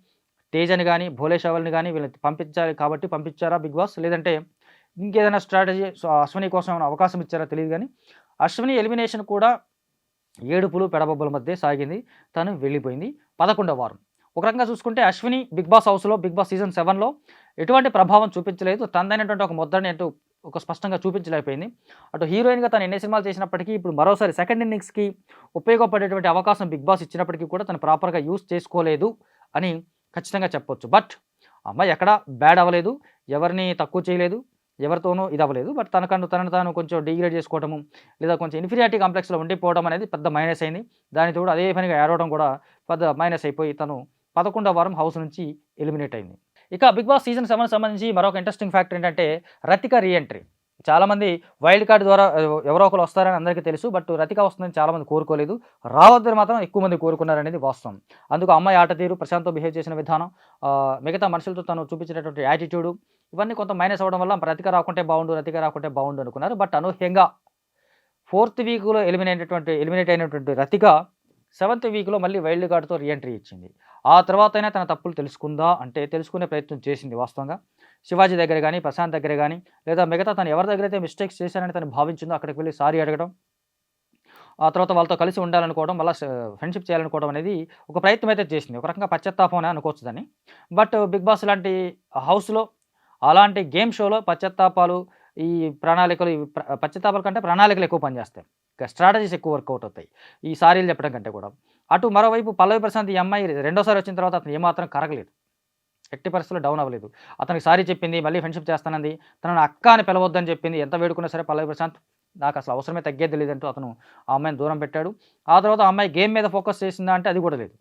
తేజని గానీ, భోలే షావల్‌ని గానీ వీళ్ళని పంపించాలి కాబట్టి పంపించారా బిగ్ బాస్? లేదంటే ఇంకేదైనా స్ట్రాటజీ అశ్విని కోసం ఏమైనా అవకాశం ఇచ్చారా తెలీదు గానీ, అశ్విని ఎలిమినేషన్ కూడా ఏడుపులు, పెడబొబ్బల మధ్య సాగింది. తను వెళ్ళిపోయింది. 11వ వారం. ఒక రకంగా చూసుకుంటే అశ్విని బిగ్ బాస్ హౌస్‌లో బిగ్ బాస్ సీజన్ 7లో ఎటువంటి ప్రభావం చూపించలేదు. తనదైనటువంటి ఒక ముద్రని ఒక స్పష్టంగా చూపించలేకపోయింది. అటు హీరోయిన్‌గా తను ఎన్ని సినిమాలు చేసినప్పటికీ ఇప్పుడు మరోసారి సెకండ్ ఇన్నింగ్స్‌కి ఉపయోగపడేటువంటి అవకాశం బిగ్ బాస్ ఇచ్చినప్పటికీ కూడా తను ప్రాపర్‌గా యూజ్ చేసుకోలేదు అని ఖచ్చితంగా చెప్పొచ్చు. బట్ ఆ అమ్మాయి ఎక్కడా బ్యాడ్ అవ్వలేదు. ఎవరిని తక్కువ చేయలేదు. ఎవరితోనూ ఇదవ్వలేదు. బట్ తనను తాను కొంచెం డిగ్రేడ్ చేసుకోవడము, లేదా కొంచెం ఇన్ఫీరియారిటీ కాంప్లెక్స్‌లో ఉండిపోవడం అనేది పెద్ద మైనస్ అయింది. దానికి తోడు అదే పనిగా ఏడవడం కూడా పెద్ద మైనస్ అయిపోయి తను 11వ వారం హౌస్ నుంచి ఎలిమినేట్ అయింది. ఇక బిగ్ బాస్ సీజన్ 7 సంబంధించి మరొక ఇంట్రెస్టింగ్ ఫ్యాక్టర్ ఏంటంటే రతిక రీఎంట్రీ. చాలామంది వైల్డ్ కార్డ్ ద్వారా ఎవరో ఒకరు వస్తారని అందరికీ తెలుసు. బట్ రతిక వస్తుందని చాలామంది కోరుకోలేదు. రావద్దని మాత్రం ఎక్కువ మంది కోరుకున్నారనేది వాస్తవం. అందుకు అమ్మాయి ఆట తీరు, ప్రశాంత్‌తో బిహేవ్ చేసిన విధానం, మిగతా మనుషులతో తను చూపించినటువంటి యాటిట్యూడు ఇవన్నీ కొంత మైనస్ అవ్వడం వల్ల రతిక రాకుంటే బాగుండు అనుకున్నారు. బట్ అనూహ్యంగా 4th వీక్‌లో ఎలిమినేట్ అయినటువంటి రతిక 7th వీక్‌లో మళ్ళీ వైల్డ్ కార్డ్‌తో రీఎంట్రీ ఇచ్చింది. ఆ తర్వాతైనా తన తప్పులు తెలుసుకుందా అంటే తెలుసుకునే ప్రయత్నం చేసింది వాస్తవంగా. శివాజీ దగ్గర గానీ, ప్రశాంత్ దగ్గర గానీ, లేదా మిగతా తను ఎవరి దగ్గరైతే మిస్టేక్స్ చేశానని తను భావించిందో అక్కడికి వెళ్లి సారీ అడగడం, ఆ తర్వాత వాళ్ళతో కలిసి ఉండాలనుకోవడం, మళ్ళా ఫ్రెండ్‌షిప్ చేయాలనుకోవడం అనేది ఒక ప్రయత్నం అయితే చేసింది. ఒక రకంగా పశ్చాత్తాపం అని అనుకోవచ్చు దాన్ని. బట్ బిగ్ బాస్ లాంటి హౌస్‌లో అలాంటి గేమ్ షోలో పశ్చాత్తాపాలు, ఈ ప్రణాళికలు పశ్చాత్తాపాల కంటే ప్రణాళికలు ఎక్కువ పనిచేస్తాయి. స్ట్రాటజీస్ ఎక్కువ వర్కౌట్ అవుతాయి. ఈ సారీలు చెప్పడం కంటే కూడా. అటు మరోవైపు పల్లవి ప్రశాంత్ ఈ అమ్మాయి రెండోసారి వచ్చిన తర్వాత అతను ఏమాత్రం కరగలేదు. ఎట్టి పరిస్థితుల్లో డౌన్ అవ్వలేదు. అతనికి సారీ చెప్పింది, మళ్ళీ ఫ్రెండ్‌షిప్ చేస్తానంది. తనను అక్క అని పిలవద్దని చెప్పింది. ఎంత వేడుకున్నా సరే పల్లవి ప్రశాంత్ నాకు అసలు అవసరమే తగ్గేది తెలియదంటూ అతను ఆ అమ్మాయిని దూరం పెట్టాడు. ఆ తర్వాత ఆ అమ్మాయి గేమ్ మీద ఫోకస్ చేసిందా అంటే అది కూడా లేదు.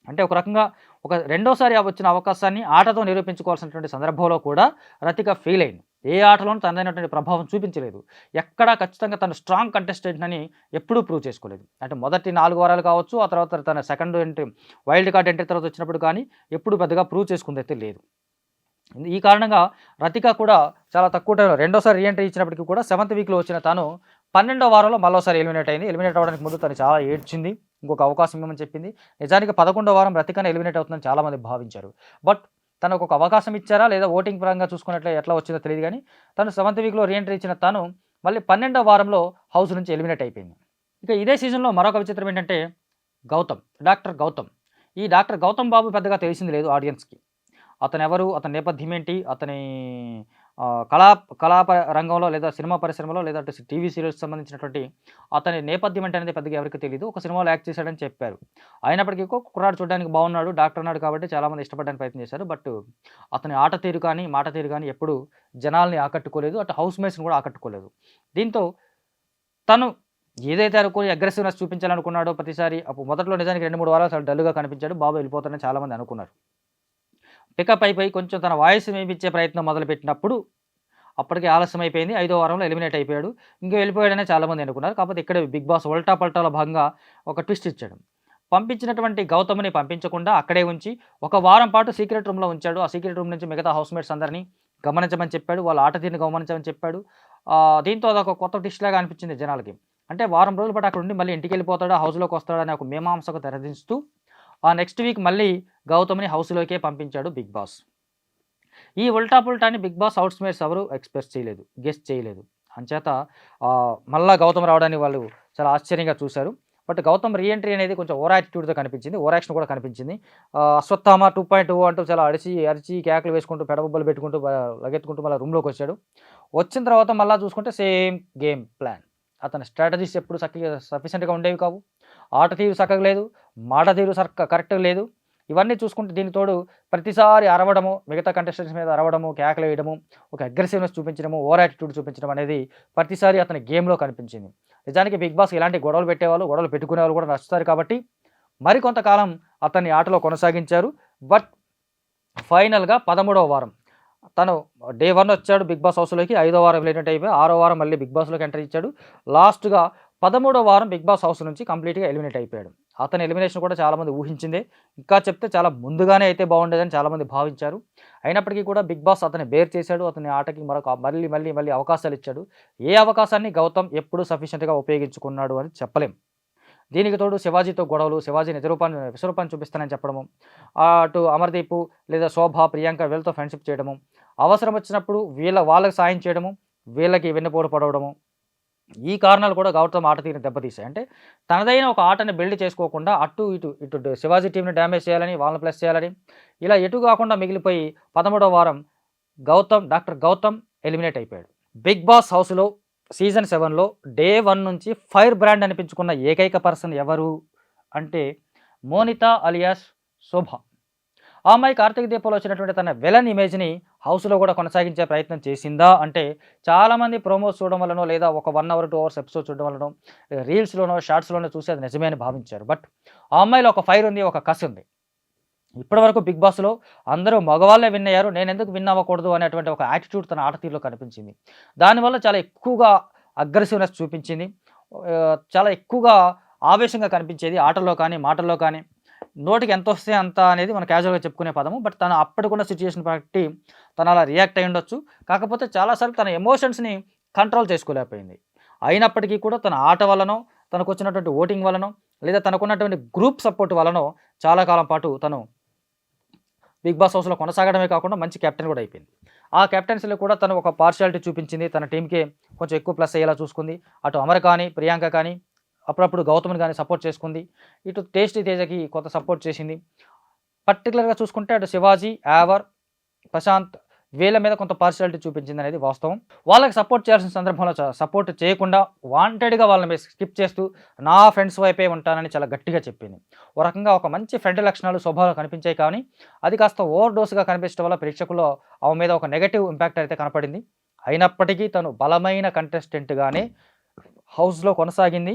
అంటే ఒక రకంగా ఒక రెండోసారి వచ్చిన అవకాశాన్ని ఆటతో నిరూపించుకోవాల్సినటువంటి సందర్భంలో కూడా రతిక ఫెయిల్ అయింది. ఏ ఆటలోనూ తనదైనటువంటి ప్రభావం చూపించలేదు. ఎక్కడా ఖచ్చితంగా తను స్ట్రాంగ్ కంటెస్టెంట్ అని ఎప్పుడూ ప్రూవ్ చేసుకోలేదు. అంటే మొదటి 4 వారాలు కావచ్చు, ఆ తర్వాత తన second entry wild card entry తర్వాత వచ్చినప్పుడు కానీ ఎప్పుడు పెద్దగా ప్రూవ్ చేసుకుందైతే లేదు. ఈ కారణంగా రతిక కూడా చాలా తక్కువ టైంలో రెండోసారి రీఎంట్రీ ఇచ్చినప్పటికీ కూడా 7th వీక్‌లో వచ్చిన తాను 12వ వారంలో మరోసారి ఎలిమినేట్ అయింది. ఎలిమినేట్ అవ్వడానికి ముందు తను చాలా ఏడ్చింది. ఇంకొక అవకాశం ఇవ్వమని చెప్పింది. నిజానికి 11వ వారం రతికనే ఎలిమినేట్ అవుతుందని చాలామంది భావించారు. బట్ తనకు ఒక అవకాశం ఇచ్చారా లేదా ఓటింగ్ పరంగా చూసుకున్నట్లే ఎట్లా వచ్చిందో తెలియదు గానీ తను 7th వీక్‌లో రీఎంట్రీ ఇచ్చిన తను మళ్ళీ 12వ వారంలో హౌస్ నుంచి ఎలిమినేట్ అయిపోయింది. ఇక ఇదే సీజన్‌లో మరొక విచిత్రం ఏంటంటే డాక్టర్ గౌతమ్. ఈ డాక్టర్ గౌతమ్ బాబు పెద్దగా తెలిసింది లేదు ఆడియన్స్‌కి. అతనెవరు? అతని నేపథ్యం ఏంటి? అతని కళా రంగంలో లేదా సినిమా పరిశ్రమలో లేదా టీవీ సీరియల్స్‌కి సంబంధించినటువంటి అతని నేపథ్యం ఏంటనేది పెద్దగా ఎవరికీ తెలీదు. ఒక సినిమాలో యాక్ట్ చేశాడని చెప్పారు. అయినప్పటికీ కుర్రాడు చూడడానికి బాగున్నాడు, డాక్టర్ అన్నాడు కాబట్టి చాలామంది ఇష్టపడడానికి ప్రయత్నం చేశారు. బట్ అతని ఆట తీరు కానీ, మాట తీరు కానీ ఎప్పుడూ జనాల్ని ఆకట్టుకోలేదు. అటు హౌస్ మేట్స్‌ని కూడా ఆకట్టుకోలేదు. దీంతో తను ఏదైతే అనుకోని అగ్రెసివ్‌నెస్ చూపించాలనుకున్నాడో ప్రతిసారి మొదట్లో నిజానికి 2, 3 వారాలు చాలా డల్‌గా కనిపించాడు. బాబు వెళ్ళిపోతాడని చాలామంది అనుకున్నారు. పికప్ అయిపోయి కొంచెం తన వాయిస్ వినిపించే ప్రయత్నం మొదలుపెట్టినప్పుడు అప్పటికే ఆలస్యం అయిపోయింది. 5వ వారంలో ఎలిమినేట్ అయిపోయాడు. ఇంకా వెళ్ళిపోయాడనే చాలామంది అనుకున్నారు. కాకపోతే ఇక్కడే బిగ్ బాస్ ఉల్టా పల్టాలో భాగంగా ఒక ట్విస్ట్ ఇచ్చాడు. పంపించినటువంటి గౌతమ్‌ని పంపించకుండా అక్కడే ఉంచి ఒక వారం పాటు సీక్రెట్ రూమ్‌లో ఉంచాడు. ఆ సీక్రెట్ రూమ్ నుంచి మిగతా హౌస్‌మేట్స్ అందరిని గమనించమని చెప్పాడు. వాళ్ళ ఆట తీరుని గమనించమని చెప్పాడు. దీంతో అదొక కొత్త ట్విస్ట్ లాగా అనిపించింది జనాలకి. అంటే వారం రోజుల పాటు అక్కడ ఉండి మళ్ళీ ఇంటికెళ్ళిపోతాడా, హౌస్‌లోకి వస్తాడా అనే ఒక మీమాంసకు తెరదించుతూ ఆ నెక్స్ట్ వీక్ మళ్ళీ గౌతమ్‌ని హౌస్‌లోకే పంపించాడు బిగ్ బాస్. ఈ ఉల్టా పుల్టాని బిగ్ బాస్ హౌస్‌మేట్స్ ఎవరు గెస్ చేయలేదు. అంచేత మళ్ళా గౌతమ్ రావడాన్ని వాళ్ళు చాలా ఆశ్చర్యంగా చూశారు. బట్ గౌతమ్ రీఎంట్రీ అనేది కొంచెం ఓవర్ యాటిట్యూడ్‌తో కనిపించింది. ఓవర్ యాక్షన్ కూడా కనిపించింది. అశ్వత్థామ 2.0 అంటూ చాలా అరిచి కేకలు వేసుకుంటూ పెడబొబ్బలు పెట్టుకుంటూ లగెత్తుకుంటూ మళ్ళీ రూమ్‌లోకి వచ్చాడు. వచ్చిన తర్వాత మళ్ళా చూసుకుంటే సేమ్ గేమ్ ప్లాన్. అతని స్ట్రాటజీస్ ఎప్పుడు సఫిషియెంట్‌గా ఉండేవి కావు. ఆట తీరు చక్కగా లేదు, మాట తీరు కరెక్ట్‌గా లేదు. ఇవన్నీ చూసుకుంటే దీనికి తోడు ప్రతిసారి అరవడము, మిగతా కంటెస్టెంట్స్ మీద అరవడము, కేకలు వేయడము, ఒక అగ్రెసివ్‌నెస్ చూపించడము, ఓవర్ యాటిట్యూడ్ చూపించడం అనేది ప్రతిసారి అతని గేమ్‌లో కనిపించింది. నిజానికి బిగ్ బాస్ ఇలాంటి గొడవలు పెట్టుకునేవాళ్ళు కూడా నచ్చుతారు కాబట్టి మరికొంతకాలం అతన్ని ఆటలో కొనసాగించారు. బట్ ఫైనల్‌గా 13వ వారం తను డే 1 వచ్చాడు బిగ్ బాస్ హౌస్‌లోకి. 5వ వారం ఎలిమినేట్ అయిపోయి 6వ వారం మళ్ళీ బిగ్ బాస్‌లోకి ఎంట్రీ ఇచ్చాడు. లాస్ట్‌గా 13వ వారం బిగ్ బాస్ హౌస్ నుంచి కంప్లీట్‌గా ఎలిమినేట్ అయిపోయాడు. అతని ఎలిమినేషన్ కూడా చాలామంది ఊహించిందే. ఇంకా చెప్తే చాలా ముందుగానే అయితే బాగుండేదని చాలామంది భావించారు. అయినప్పటికీ కూడా బిగ్ బాస్ అతన్ని బేర్ చేశాడు. అతని ఆటకి మళ్ళీ అవకాశాలు ఇచ్చాడు. ఏ అవకాశాన్ని గౌతమ్ ఎప్పుడు సఫిషియెంట్‌గా ఉపయోగించుకున్నాడు అని చెప్పలేం. దీనికి తోడు శివాజీతో గొడవలు, శివాజీ విశ్వరూపాన్ని చూపిస్తానని చెప్పడము, అటు అమర్దీప్ లేదా శోభ, ప్రియాంక వీళ్ళతో ఫ్రెండ్షిప్ చేయడము, అవసరం వచ్చినప్పుడు వాళ్ళకి సాయం చేయడము, వీళ్ళకి వెన్నుపోటు పడవడము, ఈ కారణాలు కూడా గౌతమ్ ఆట తీరుని దెబ్బతీశాయి. అంటే తనదైన ఒక ఆటని బిల్డ్ చేసుకోకుండా ఇటు శివాజీ టీంని డ్యామేజ్ చేయాలని, వాళ్ళని ప్లస్ చేయాలని ఇలా ఎటు కాకుండా మిగిలిపోయి 13వ వారం డాక్టర్ గౌతమ్ ఎలిమినేట్ అయిపోయాడు. బిగ్ బాస్ హౌస్‌లో సీజన్ 7లో డే 1 నుంచి ఫైర్ బ్రాండ్ అనిపించుకున్న ఏకైక పర్సన్ ఎవరు అంటే మోనిత అలియాస్ శోభ. ఆ అమ్మాయి కార్తీక దీపంలో వచ్చినటువంటి తన విలన్ ఇమేజ్‌ని హౌస్‌లో కూడా కొనసాగించే ప్రయత్నం చేసిందా అంటే చాలామంది ప్రోమోస్ చూడడం వల్లనో లేదా ఒక 1 అవర్ 2 అవర్స్ ఎపిసోడ్ చూడడం వల్లనో రీల్స్‌లోనో షార్ట్స్‌లోనో చూసి అది నిజమే అని భావించారు. బట్ ఆ అమ్మాయిలో ఒక ఫైర్ ఉంది, ఒక కసి ఉంది. ఇప్పటివరకు బిగ్ బాస్‌లో అందరూ మగవాళ్ళే విన్ అయ్యారు, నేనెందుకు విన్ అవ్వకూడదు అనేటువంటి ఒక యాటిట్యూడ్ తన ఆట తీరులో కనిపించింది. దానివల్ల చాలా ఎక్కువగా అగ్రెసివ్‌నెస్ చూపించింది. చాలా ఎక్కువగా ఆవేశంగా కనిపించేది ఆటల్లో కానీ, మాటల్లో కానీ. నోటికి ఎంతొస్తే అంత అనేది మనం క్యాజువల్‌గా చెప్పుకునే పదము. బట్ తను అప్పటికున్న సిట్యుయేషన్ బట్టి తను అలా రియాక్ట్ అయ్యి ఉండొచ్చు. కాకపోతే చాలా సార్లు తన ఎమోషన్స్‌ని కంట్రోల్ చేసుకోలేకపోయింది. అయినప్పటికీ కూడా తన ఆట వల్లనో, తనకొచ్చినటువంటి ఓటింగ్ వల్లనో, లేదా తనకున్నటువంటి గ్రూప్ సపోర్ట్ వల్లనో చాలా కాలం పాటు తను బిగ్ బాస్ హౌస్‌లో కొనసాగడమే కాకుండా మంచి కెప్టెన్ కూడా అయిపోయింది. ఆ కెప్టెన్సీలో కూడా తను ఒక పార్షియాలిటీ చూపించింది. తన టీమ్‌కి కొంచెం ఎక్కువ ప్లస్ అయ్యేలా చూసుకుంది. అటు అమర్ కానీ, ప్రియాంక కానీ, అప్పుడప్పుడు గౌతమ్‌ని కానీ సపోర్ట్ చేసుకుంది. ఇటు టేస్టీ తేజకి కొంత సపోర్ట్ చేసింది. పర్టికులర్‌గా చూసుకుంటే అటు శివాజీ, యావర్, ప్రశాంత్ వీళ్ళ మీద కొంత పార్షియాలిటీ చూపించింది అనేది వాస్తవం. వాళ్ళకి సపోర్ట్ చేయాల్సిన సందర్భంలో సపోర్ట్ చేయకుండా వాంటెడ్‌గా వాళ్ళ మీద స్కిప్ చేస్తూ నా ఫ్రెండ్స్ వైపే ఉంటానని చాలా గట్టిగా చెప్పింది. ఓ రకంగా ఒక మంచి ఫ్రెండ్ లక్షణాలు స్వభావాలు కనిపించాయి కానీ అది కాస్త ఓవర్ డోస్‌గా కనిపించడం వల్ల ప్రేక్షకుల్లో ఆమె మీద ఒక నెగెటివ్ ఇంపాక్ట్ అయితే కనపడింది. అయినప్పటికీ తను బలమైన కంటెస్టెంట్‌గానే హౌస్‌లో కొనసాగింది.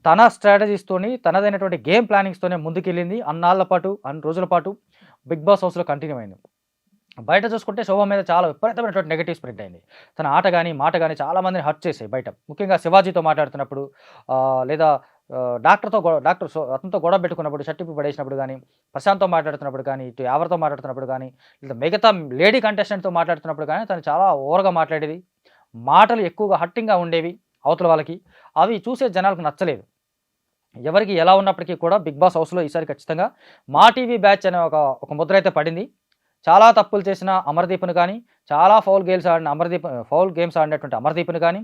తన స్ట్రాటజీస్‌తోని, తనదైనటువంటి గేమ్ ప్లానింగ్స్‌తోనే ముందుకెళ్ళింది. అన్నాళ్ళ పాటు, అన్ని రోజుల పాటు బిగ్ బాస్ హౌస్‌లో కంటిన్యూ అయింది. బయట చూసుకుంటే శోభ మీద చాలా విపరీతమైనటువంటి నెగెటివ్ స్ప్రెడ్ అయింది. తన ఆట గాని, మాట గాని చాలా మందిని హర్ట్ చేసాయి బయట. ముఖ్యంగా శివాజీతో మాట్లాడుతున్నప్పుడు లేదా డాక్టర్ అతనితో గొడవ పెట్టుకున్నప్పుడు, షర్ట్ పడేసినప్పుడు గాని, ప్రశాంత్‌తో మాట్లాడుతున్నప్పుడు గాని, ఇటు యావర్‌తో మాట్లాడుతున్నప్పుడు గాని, లేదా మిగతా లేడీ కంటెస్టెంట్‌తో మాట్లాడుతున్నప్పుడు గాని తను చాలా ఓవర్‌గా మాట్లాడేది. మాటలు ఎక్కువగా హర్టింగ్‌గా ఉండేవి అవతల వాళ్ళకి. అవి చూసే జనాలకు నచ్చలేదు. ఎవరికి ఎలా ఉన్నప్పటికీ కూడా బిగ్ బాస్ హౌస్‌లో ఈసారి ఖచ్చితంగా మా టీవీ బ్యాచ్ అనే ఒక ముద్ర అయితే పడింది. చాలా తప్పులు చేసిన అమర్‌దీప్‌ని గాని, చాలా ఫౌల్ గేమ్స్ ఆడినటువంటి అమర్‌దీప్‌ని గాని,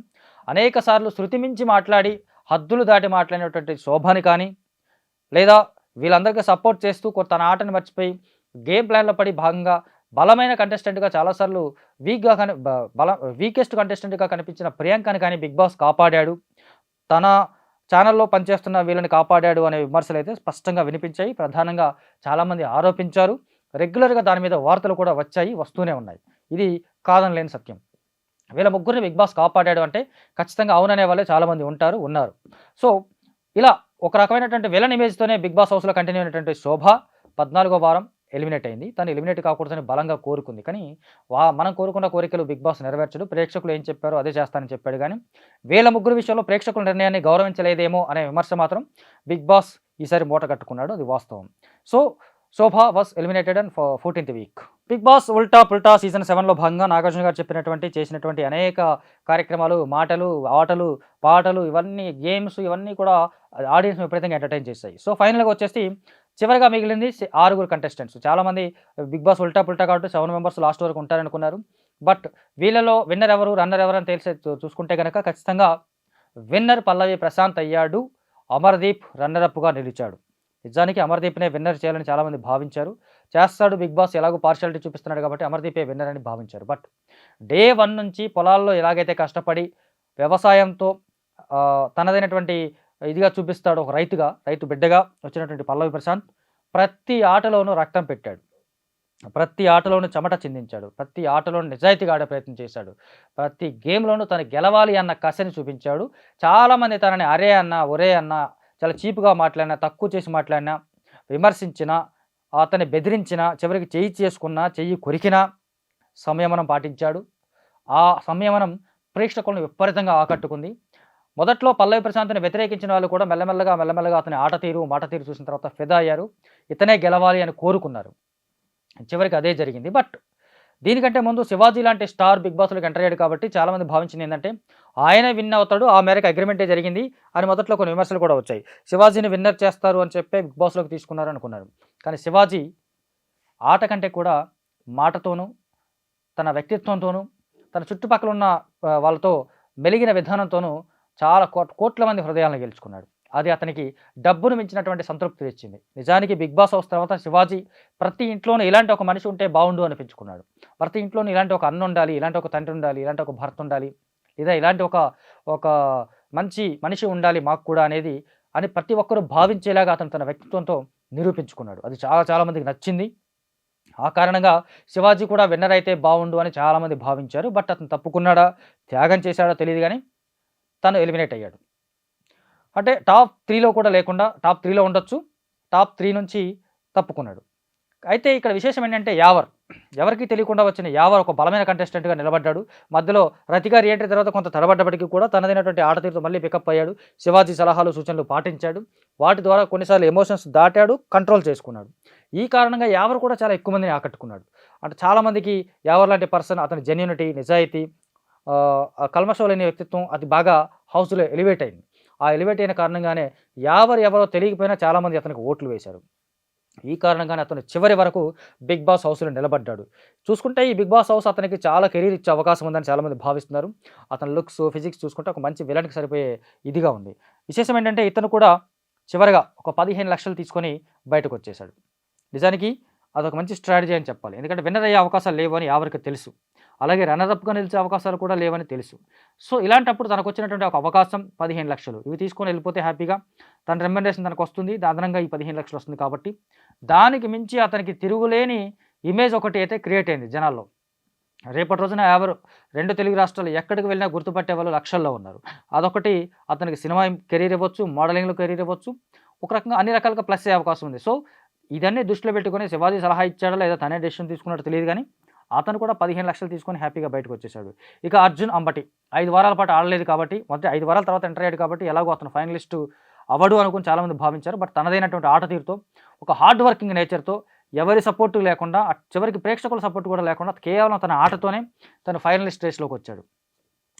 అనేక సార్లు శృతి మించి మాట్లాడి, హద్దులు దాటి మాట్లాడినటువంటి శోభని కానీ, లేదా వీళ్ళందరికీ సపోర్ట్ చేస్తూ తన ఆటని మర్చిపోయి గేమ్ ప్లాన్‌లో పడి భాగంగా బలమైన కంటెస్టెంట్‌గా చాలా సార్లు వీక్‌గా కని బ బల వీకెస్ట్ కంటెస్టెంట్‌గా కనిపించిన ప్రియాంకని కానీ బిగ్ బాస్ కాపాడాడు. తన ఛానెల్‌లో పనిచేస్తున్న వీళ్ళని కాపాడాడు అనే విమర్శలైతే స్పష్టంగా వినిపించాయి. ప్రధానంగా చాలామంది ఆరోపించారు. రెగ్యులర్‌గా దాని మీద వార్తలు కూడా వచ్చాయి, వస్తూనే ఉన్నాయి. ఇది కాదనలేని సత్యం. వీళ్ళ ముగ్గురిని బిగ్ బాస్ కాపాడాడు అంటే ఖచ్చితంగా అవుననే వాళ్ళే చాలామంది ఉన్నారు. సో, ఇలా ఒక రకమైనటువంటి విలన్ ఇమేజ్‌తోనే బిగ్ బాస్ హౌస్‌లో కంటిన్యూ అయినటువంటి శోభ 14వ వారం ఎలిమినేట్ అయింది. తను ఎలిమినేట్ కాకూడదని బలంగా కోరుకుంది. కానీ మనం కోరుకున్న కోరికలు బిగ్ బాస్ నెరవేర్చడు. ప్రేక్షకులు ఏం చెప్పారో అదే చేస్తానని చెప్పాడు గానీ, వీళ్ళ ముగ్గురు విషయంలో ప్రేక్షకుల నిర్ణయాన్ని గౌరవించలేదేమో అనే విమర్శ మాత్రం బిగ్ బాస్ ఈసారి మూట కట్టుకున్నాడు. అది వాస్తవం. So, Shobha was eliminated and 14th week. Bigg Boss Ulta Pulta season 7లో భాగంగా నాగార్జున గారు చేసినటువంటి అనేక కార్యక్రమాలు, మాటలు, ఆటలు, పాటలు ఇవన్నీ గేమ్స్ ఇవన్నీ కూడా ఆడియన్స్‌ని విపరీతంగా ఎంటర్‌టైన్ చేశాయి. సో, ఫైనల్‌గా వచ్చేసి చివరిగా మిగిలింది 6 కంటెస్టెంట్స్. చాలామంది బిగ్ బాస్ ఉల్టా పుల్టా కాబట్టి 7 మెంబర్స్ లాస్ట్ వరకు ఉంటారనుకున్నారు. బట్ వీళ్ళలో విన్నర్ ఎవరు, రన్నర్ ఎవరు అని చూసుకుంటే గనక ఖచ్చితంగా విన్నర్ పల్లవి ప్రశాంత్ అయ్యాడు. అమర్‌దీప్ రన్నర్ అప్‌గా నిలిచాడు. నిజానికి అమర్‌దీప్‌నే విన్నర్ చేయాలని చాలామంది భావించారు. చేస్తాడు బిగ్ బాస్ ఎలాగో పార్షియాలిటీ చూపిస్తున్నాడు కాబట్టి అమర్‌దీపే విన్నర్ అని భావించారు. బట్ డే 1 నుంచి పొలాల్లో ఎలాగైతే కష్టపడి వ్యవసాయంతో తనదైనటువంటి ఇదిగా చూపిస్తాడు ఒక రైతు బిడ్డగా వచ్చినటువంటి పల్లవి ప్రశాంత్ ప్రతి ఆటలోనూ రక్తం పెట్టాడు. ప్రతి ఆటలోనూ చెమట చిందించాడు. ప్రతి ఆటలోనూ నిజాయితీగా ఆడే ప్రయత్నం చేశాడు. ప్రతి గేమ్‌లోనూ తను గెలవాలి అన్న కసిని చూపించాడు. చాలామంది తనని అరే అన్న, ఒరే అన్న, చాలా చీప్‌గా మాట్లాడినా, తక్కువ చేసి మాట్లాడినా, విమర్శించినా, అతన్ని బెదిరించినా, చివరికి చెయ్యి చేసుకున్నా, చెయ్యి కొరికినా సంయమనం పాటించాడు. ఆ సంయమనం ప్రేక్షకులను విపరీతంగా ఆకట్టుకుంది. మొదట్లో పల్లవి ప్రశాంత్‌ని వ్యతిరేకించిన వాళ్ళు కూడా మెల్లమెల్లగా అతని ఆట తీరు, మాట తీరు చూసిన తర్వాత ఫిదా అయ్యారు. ఇతనే గెలవాలి అని కోరుకున్నారు. చివరికి అదే జరిగింది. బట్ దీనికంటే ముందు శివాజీ లాంటి స్టార్ బిగ్ బాస్‌లోకి ఎంటర్ అయ్యాడు కాబట్టి చాలామంది భావించింది ఏందంటే, ఆయనే విన్ అవుతాడు. ఆ మేరకు అగ్రీమెంటే జరిగింది అని మొదట్లో కొన్ని విమర్శలు కూడా వచ్చాయి. శివాజీని విన్నర్ చేస్తారు అని చెప్పే బిగ్ బాస్‌లోకి తీసుకున్నారు అనుకున్నారు. కానీ శివాజీ ఆట కంటే కూడా మాటతోనూ, తన వ్యక్తిత్వంతోనూ, తన చుట్టుపక్కల ఉన్న వాళ్ళతో మెలిగిన విధానంతోనూ చాలా కోట్ల మంది హృదయాలను గెలుచుకున్నాడు. అది అతనికి డబ్బును మించినటువంటి సంతృప్తి తెచ్చింది. నిజానికి బిగ్ బాస్ హౌస్ తర్వాత శివాజీ ప్రతి ఇంట్లోనూ ఇలాంటి ఒక మనిషి ఉంటే బాగుండు అనిపించుకున్నాడు. ప్రతి ఇంట్లోనూ ఇలాంటి ఒక అన్న ఉండాలి, ఇలాంటి ఒక తండ్రి ఉండాలి, ఇలాంటి ఒక భర్త ఉండాలి, లేదా ఇలాంటి ఒక మంచి మనిషి ఉండాలి మాకు కూడా అని ప్రతి ఒక్కరూ భావించేలాగా అతను తన వ్యక్తిత్వంతో నిరూపించుకున్నాడు. అది చాలా మందికి నచ్చింది. ఆ కారణంగా శివాజీ కూడా విన్నర్ అయితే బాగుండు అని చాలామంది భావించారు. బట్ అతను తప్పుకున్నాడా, త్యాగం చేశాడో తెలియదు కానీ తను ఎలిమినేట్ అయ్యాడు. అంటే టాప్ 3లో కూడా లేకుండా టాప్ 3లో ఉండొచ్చు. టాప్ 3 నుంచి తప్పుకున్నాడు. అయితే ఇక్కడ విశేషం ఏంటంటే ఎవరికీ తెలియకుండా వచ్చిన యావర్ ఒక బలమైన కంటెస్టెంట్‌గా నిలబడ్డాడు. మధ్యలో రతిగా రీఎంట్రీ తర్వాత కొంత తడబడ్డప్పటికీ కూడా తనదైనటువంటి ఆట తీరుతో మళ్ళీ పికప్ అయ్యాడు. శివాజీ సలహాలు, సూచనలు పాటించాడు. వాటి ద్వారా కొన్నిసార్లు ఎమోషన్స్ దాటాడు, కంట్రోల్ చేసుకున్నాడు. ఈ కారణంగా యావర్ కూడా చాలా ఎక్కువ మందిని ఆకట్టుకున్నాడు. అంటే చాలామందికి యావర్ లాంటి పర్సన్ అతని జెన్యూనిటీ, నిజాయితీ, కల్మషం లేని వ్యక్తిత్వం అది బాగా హౌస్‌లో ఎలివేట్ అయింది. ఆ ఎలివేట్ అయిన కారణంగానే ఎవరో తెలియకపోయినా చాలామంది అతనికి ఓట్లు వేశారు. ఈ కారణంగానే అతను చివరి వరకు బిగ్ బాస్ హౌస్‌లో నిలబడ్డాడు. చూసుకుంటే ఈ బిగ్ బాస్ హౌస్ అతనికి చాలా కెరీర్ ఇచ్చే అవకాశం ఉందని చాలామంది భావిస్తున్నారు. అతని లుక్స్, ఫిజిక్స్ చూసుకుంటే ఒక మంచి విలన్‌కి సరిపోయే ఇదిగా ఉంది. విశేషం ఏంటంటే ఇతను కూడా చివరగా ఒక 15 లక్షలు తీసుకొని బయటకొచ్చేశాడు. నిజానికి అదొక మంచి స్ట్రాటజీ అని చెప్పాలి. ఎందుకంటే విన్నర్ అయ్యే అవకాశాలు లేవని ఎవరికి తెలుసు. అలాగే రన్నర్ అప్‌గా నిలిచే అవకాశాలు కూడా లేవని తెలుసు. సో, ఇలాంటప్పుడు తనకొచ్చినటువంటి ఒక అవకాశం 15 లక్షలు. ఇవి తీసుకొని వెళ్ళిపోతే హ్యాపీగా తన రెమ్యునరేషన్ తనకొస్తుంది. అదనంగా ఈ 15 లక్షలు వస్తుంది కాబట్టి దానికి మించి అతనికి తిరుగులేని ఇమేజ్ ఒకటి అయితే క్రియేట్ అయింది జనాల్లో. రేపటి రోజున ఎవరు 2 తెలుగు రాష్ట్రాలు ఎక్కడికి వెళ్ళినా గుర్తుపట్టే వాళ్ళు లక్షల్లో ఉన్నారు. అదొకటి అతనికి సినిమా కెరీర్ ఇవ్వచ్చు, మోడలింగ్‌లో కెరీర్ ఇవ్వచ్చు. ఒక రకంగా అన్ని రకాలుగా ప్లస్ అయ్యే అవకాశం ఉంది. సో, ఇదన్నీ దృష్టిలో పెట్టుకొని శివాజీ సలహా ఇచ్చాడో లేదా తనే డెసిషన్ తీసుకున్నాడో తెలీదు గానీ, అతను కూడా 15,00,000 తీసుకొని హ్యాపీగా బయటకొచ్చేసాడు. ఇక అర్జున్ అంబటి 5 వారాల పాటు ఆడలేదు కాబట్టి, మొదటి 5 వారాల తర్వాత ఎంటర్ అయ్యాడు కాబట్టి ఎలాగో అతను ఫైనలిస్టు అవ్వడు అనుకుని చాలామంది భావించారు. బట్ తనదైనటువంటి ఆట తీరుతో, ఒక హార్డ్ వర్కింగ్ నేచర్‌తో, ఎవరి సపోర్టు లేకుండా, చివరికి ప్రేక్షకుల సపోర్ట్ కూడా లేకుండా కేవలం తన ఆటతోనే తను ఫైనలిస్ట్ రేస్‌లోకొచ్చాడు.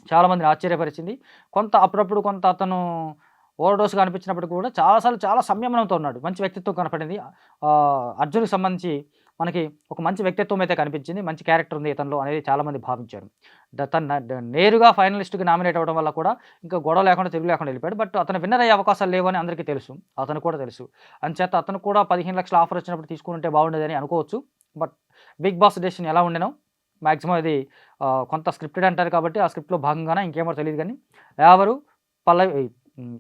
చాలామందిని ఆశ్చర్యపరిచింది. అప్పుడప్పుడు కొంత అతను ఓవర్‌డోస్‌గా అనిపించినప్పటికి కూడా చాలా సార్లు చాలా సంయమనంతో ఉన్నాడు. మంచి వ్యక్తిత్వం కనపడింది. అర్జున్‌కి సంబంధించి మనకి ఒక మంచి వ్యక్తిత్వం అయితే కనిపించింది. మంచి క్యారెక్టర్ ఉంది ఇతనిలో అనేది చాలామంది భావించారు. నేరుగా ఫైనలిస్ట్‌కి నామినేట్ అవ్వడం వల్ల కూడా ఇంకా గొడవ లేకుండా, తిరుగు లేకుండా వెళ్ళిపోయాడు. బట్ అతను విన్నర్ అయ్యే అవకాశాలు లేవని అందరికీ తెలుసు. అతను కూడా తెలుసు. అంచేత అతను కూడా 15,00,000 ఆఫర్ వచ్చినప్పుడు తీసుకుంటే బాగుండేదని అనుకోవచ్చు. బట్ బిగ్ బాస్ డెసిషన్ ఎలా ఉండెనో మాక్సిమం ఇది కొంత స్క్రిప్టెడ్ అంటారు కాబట్టి ఆ స్క్రిప్ట్‌లో భాగంగానే ఇంకేమో తెలీదు గానీ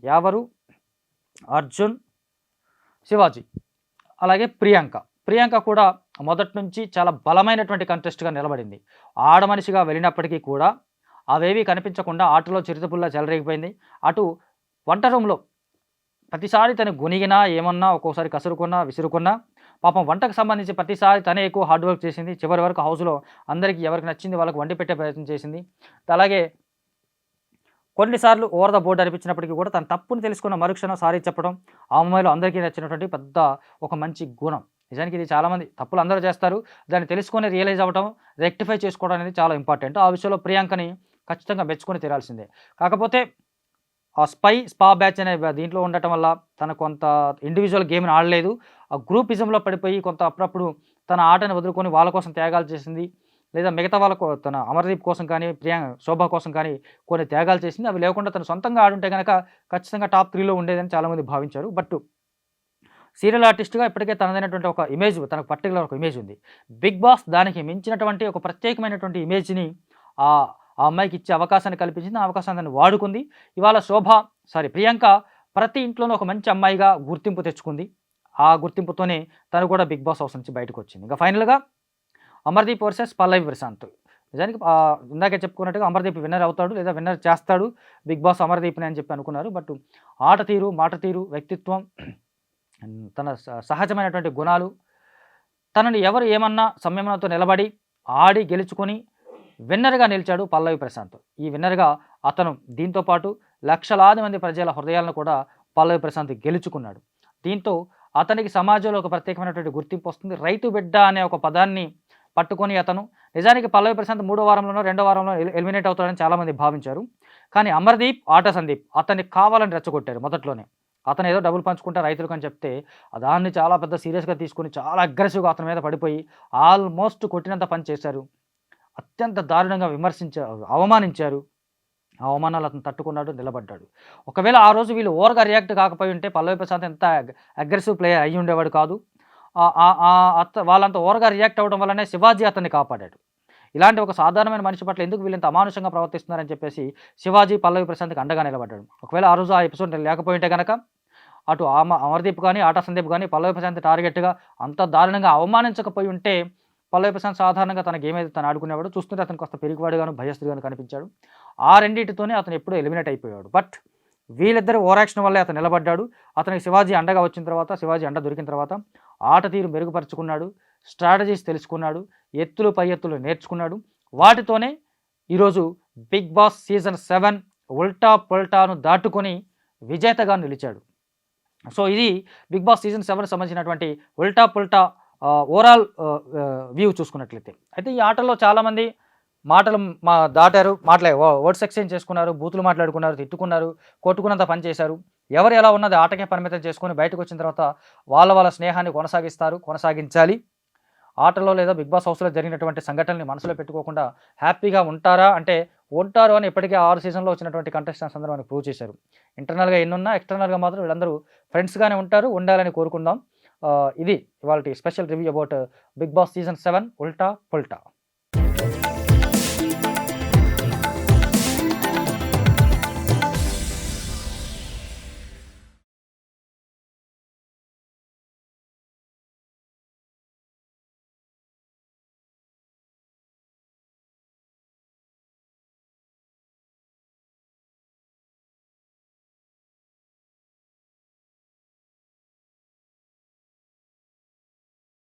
యావరు, అర్జున్, శివాజీ అలాగే ప్రియాంక కూడా మొదటి నుంచి చాలా బలమైనటువంటి కంటెస్ట్‌గా నిలబడింది. ఆడమనిషిగా వెళ్ళినప్పటికీ కూడా అవేవీ కనిపించకుండా ఆటలో చిరుతపుల్లా చెలరేగిపోయింది. అటు వంట రూమ్‌లో ప్రతిసారి తను గొనిగినా, ఏమన్నా, ఒక్కోసారి కసురుకున్నా, విసురుకున్నా, పాపం వంటకు సంబంధించి ప్రతిసారి తనే ఎక్కువ హార్డ్ వర్క్ చేసింది. చివరి వరకు హౌస్‌లో అందరికీ ఎవరికి నచ్చింది వాళ్ళకి వండి పెట్టే ప్రయత్నం చేసింది. అలాగే కొన్నిసార్లు ఓవర్ ద బోర్డ్ అనిపించినప్పటికీ కూడా తన తప్పుని తెలుసుకున్న మరుక్షణం సారీ చెప్పడం, ఆ అమ్మాయిలో అందరికీ నచ్చినటువంటి పెద్ద ఒక మంచి గుణం. నిజానికి ఇది చాలామంది తప్పులు అందరూ చేస్తారు. దాన్ని తెలుసుకొని రియలైజ్ అవ్వడం, రెక్టిఫై చేసుకోవడం అనేది చాలా ఇంపార్టెంట్. ఆ విషయంలో ప్రియాంకని ఖచ్చితంగా మెచ్చుకొని తీరాల్సిందే. కాకపోతే ఆ స్పా బ్యాచ్ అనే దీంట్లో ఉండటం వల్ల తను కొంత ఇండివిజువల్ గేమ్‌ని ఆడలేదు. ఆ గ్రూపిజంలో పడిపోయి కొంత అప్పుడప్పుడు తన ఆటని వదులుకొని వాళ్ళ కోసం త్యాగాలు చేసింది. లేదా మిగతా వాళ్ళకు తన అమర్‌దీప్ కోసం కానీ, శోభ కోసం కానీ కొన్ని త్యాగాలు చేసింది. అవి లేకుండా తను సొంతంగా ఆడుంటే గనక ఖచ్చితంగా టాప్ 3లో ఉండేదని చాలామంది భావించారు. బట్ సీరియల్ ఆర్టిస్ట్‌గా ఇప్పటికే తనదైనటువంటి ఒక ఇమేజ్, తనకు పర్టిక్యులర్ ఒక ఇమేజ్ ఉంది. బిగ్ బాస్ దానికి మించినటువంటి ఒక ప్రత్యేకమైనటువంటి ఇమేజ్‌ని ఆ ఆ అమ్మాయికి ఇచ్చే అవకాశాన్ని కల్పించింది. ఆ అవకాశాన్ని తను వాడుకుంది. ఇవాళ ప్రియాంక ప్రతి ఇంట్లోనూ ఒక మంచి అమ్మాయిగా గుర్తింపు తెచ్చుకుంది. ఆ గుర్తింపుతోనే తను కూడా బిగ్ బాస్ హౌస్ నుంచి బయటకొచ్చింది. ఇక ఫైనల్‌గా అమర్‌దీప్ వర్సెస్ పల్లవి ప్రశాంత్. నిజానికి ఇందాకే చెప్పుకున్నట్టుగా అమర్‌దీప్ విన్నర్ అవుతాడు లేదా విన్నర్ చేస్తాడు బిగ్ బాస్ అమర్‌దీప్‌ని అని చెప్పి అనుకున్నారు. బట్ ఆట తీరు, మాట తీరు, వ్యక్తిత్వం, తన సహజమైనటువంటి గుణాలు, తనని ఎవరు ఏమన్నా సంయమనంతో నిలబడి ఆడి గెలుచుకొని విన్నర్‌గా నిలిచాడు పల్లవి ప్రశాంత్. ఈ విన్నర్‌గా అతను దీంతో పాటు లక్షలాది మంది ప్రజల హృదయాలను కూడా పల్లవి ప్రశాంత్ గెలుచుకున్నాడు. దీంతో అతనికి సమాజంలో ఒక ప్రత్యేకమైనటువంటి గుర్తింపు వస్తుంది. రైతు బిడ్డ అనే ఒక పదాన్ని పట్టుకొని అతను నిజానికి పల్లవి ప్రశాంత్ 3వ వారంలోనో 2వ వారంలో ఎలిమినేట్ అవుతాడని చాలామంది భావించారు. కానీ అమర్‌దీప్, ఆట సందీప్ అతన్ని కావాలని రెచ్చగొట్టారు మొదట్లోనే. అతను ఏదో డబ్బులు పంచుకుంటే రైతులకు అని చెప్తే దాన్ని చాలా పెద్ద సీరియస్‌గా తీసుకొని చాలా అగ్రెసివ్‌గా అతని మీద పడిపోయి ఆల్మోస్ట్ కొట్టినంత పని చేశారు. అత్యంత దారుణంగా అవమానించారు. ఆ అవమానాలు అతను తట్టుకున్నాడు, నిలబడ్డాడు. ఒకవేళ ఆ రోజు వీళ్ళు ఓవర్‌గా రియాక్ట్ కాకపోయి ఉంటే పల్లవి ప్రశాంత్ ఎంత అగ్రెసివ్ ప్లేయర్ అయ్యి ఉండేవాడు కాదు. వాళ్ళంత ఓవర్‌గా రియాక్ట్ అవ్వడం వల్లనే శివాజీ అతన్ని కాపాడాడు. ఇలాంటి ఒక సాధారణమైన మనిషి పట్ల ఎందుకు వీళ్ళంత అమానుషంగా ప్రవర్తిస్తున్నారని చెప్పేసి శివాజీ పల్లవి ప్రశాంత్‌కి అండగా నిలబడ్డాడు. ఒకవేళ ఆ రోజు ఆ ఎపిసోడ్ లేకపోయి ఉంటే గనక అటు అమర్‌దీప్ కానీ, ఆట సందీప్ కానీ పల్లవి ప్రశాంత్ టార్గెట్‌గా అంత దారుణంగా అవమానించకపోయి ఉంటే పల్లవి ప్రశాంత్ సాధారణంగా తన గేమ్ అయితే తను ఆడుకునేవాడు. చూస్తుంటే అతను కాస్త పిరికివాడుగాను, భయస్తుడుగాను కనిపించాడు. ఆ రెండిటితోనే అతను ఎప్పుడూ ఎలిమినేట్ అయిపోయాడు. బట్ వీళ్ళిద్దరు ఓవర్ యాక్షన్ వల్లే అతను నిలబడ్డాడు. అతనికి శివాజీ అండగా వచ్చిన తర్వాత, శివాజీ అండ దొరికిన తర్వాత ఆట తీరు మెరుగుపరుచుకున్నాడు, స్ట్రాటజీస్ తెలుసుకున్నాడు, ఎత్తులు పై ఎత్తులు నేర్చుకున్నాడు. వాటితోనే ఈరోజు బిగ్ బాస్ సీజన్ 7 ఉల్టా పుల్టాను దాటుకొని విజేతగా నిలిచాడు. సో ఇది బిగ్ బాస్ సీజన్ 7 సంబంధించినటువంటి ఉల్టా పుల్టా ఓవరాల్ వ్యూ చూసుకున్నట్లయితే. అయితే ఈ ఆటలో చాలామంది మాటలు దాటారు, వర్డ్స్ ఎక్స్చేంజ్ చేసుకున్నారు, బూతులు మాట్లాడుకున్నారు, తిట్టుకున్నారు, కొట్టుకున్నంత పని చేశారు. ఎవరు ఎలా ఉన్నది ఆటకే పరిమితం చేసుకొని బయటకు వచ్చిన తర్వాత వాళ్ళ స్నేహాన్ని కొనసాగించాలి. ఆటలో లేదా బిగ్ బాస్ హౌస్లో జరిగినటువంటి సంఘటనల్ని మనసులో పెట్టుకోకుండా హ్యాపీగా ఉంటారా అంటే ఉంటారు అని ఇప్పటికే 6 సీజన్లో వచ్చినటువంటి కంటెస్టెంట్స్ అందరూ మనకు ప్రూవ్ చేశారు. ఇంటర్నల్గా ఎన్నున్నా ఎక్స్టర్నల్గా మాత్రం వీళ్ళందరూ ఫ్రెండ్స్గానే ఉంటారు, ఉండాలని కోరుకుందాం. ఇది ఇవాల్టి special review about Bigg Boss season 7 Ulta Pulta.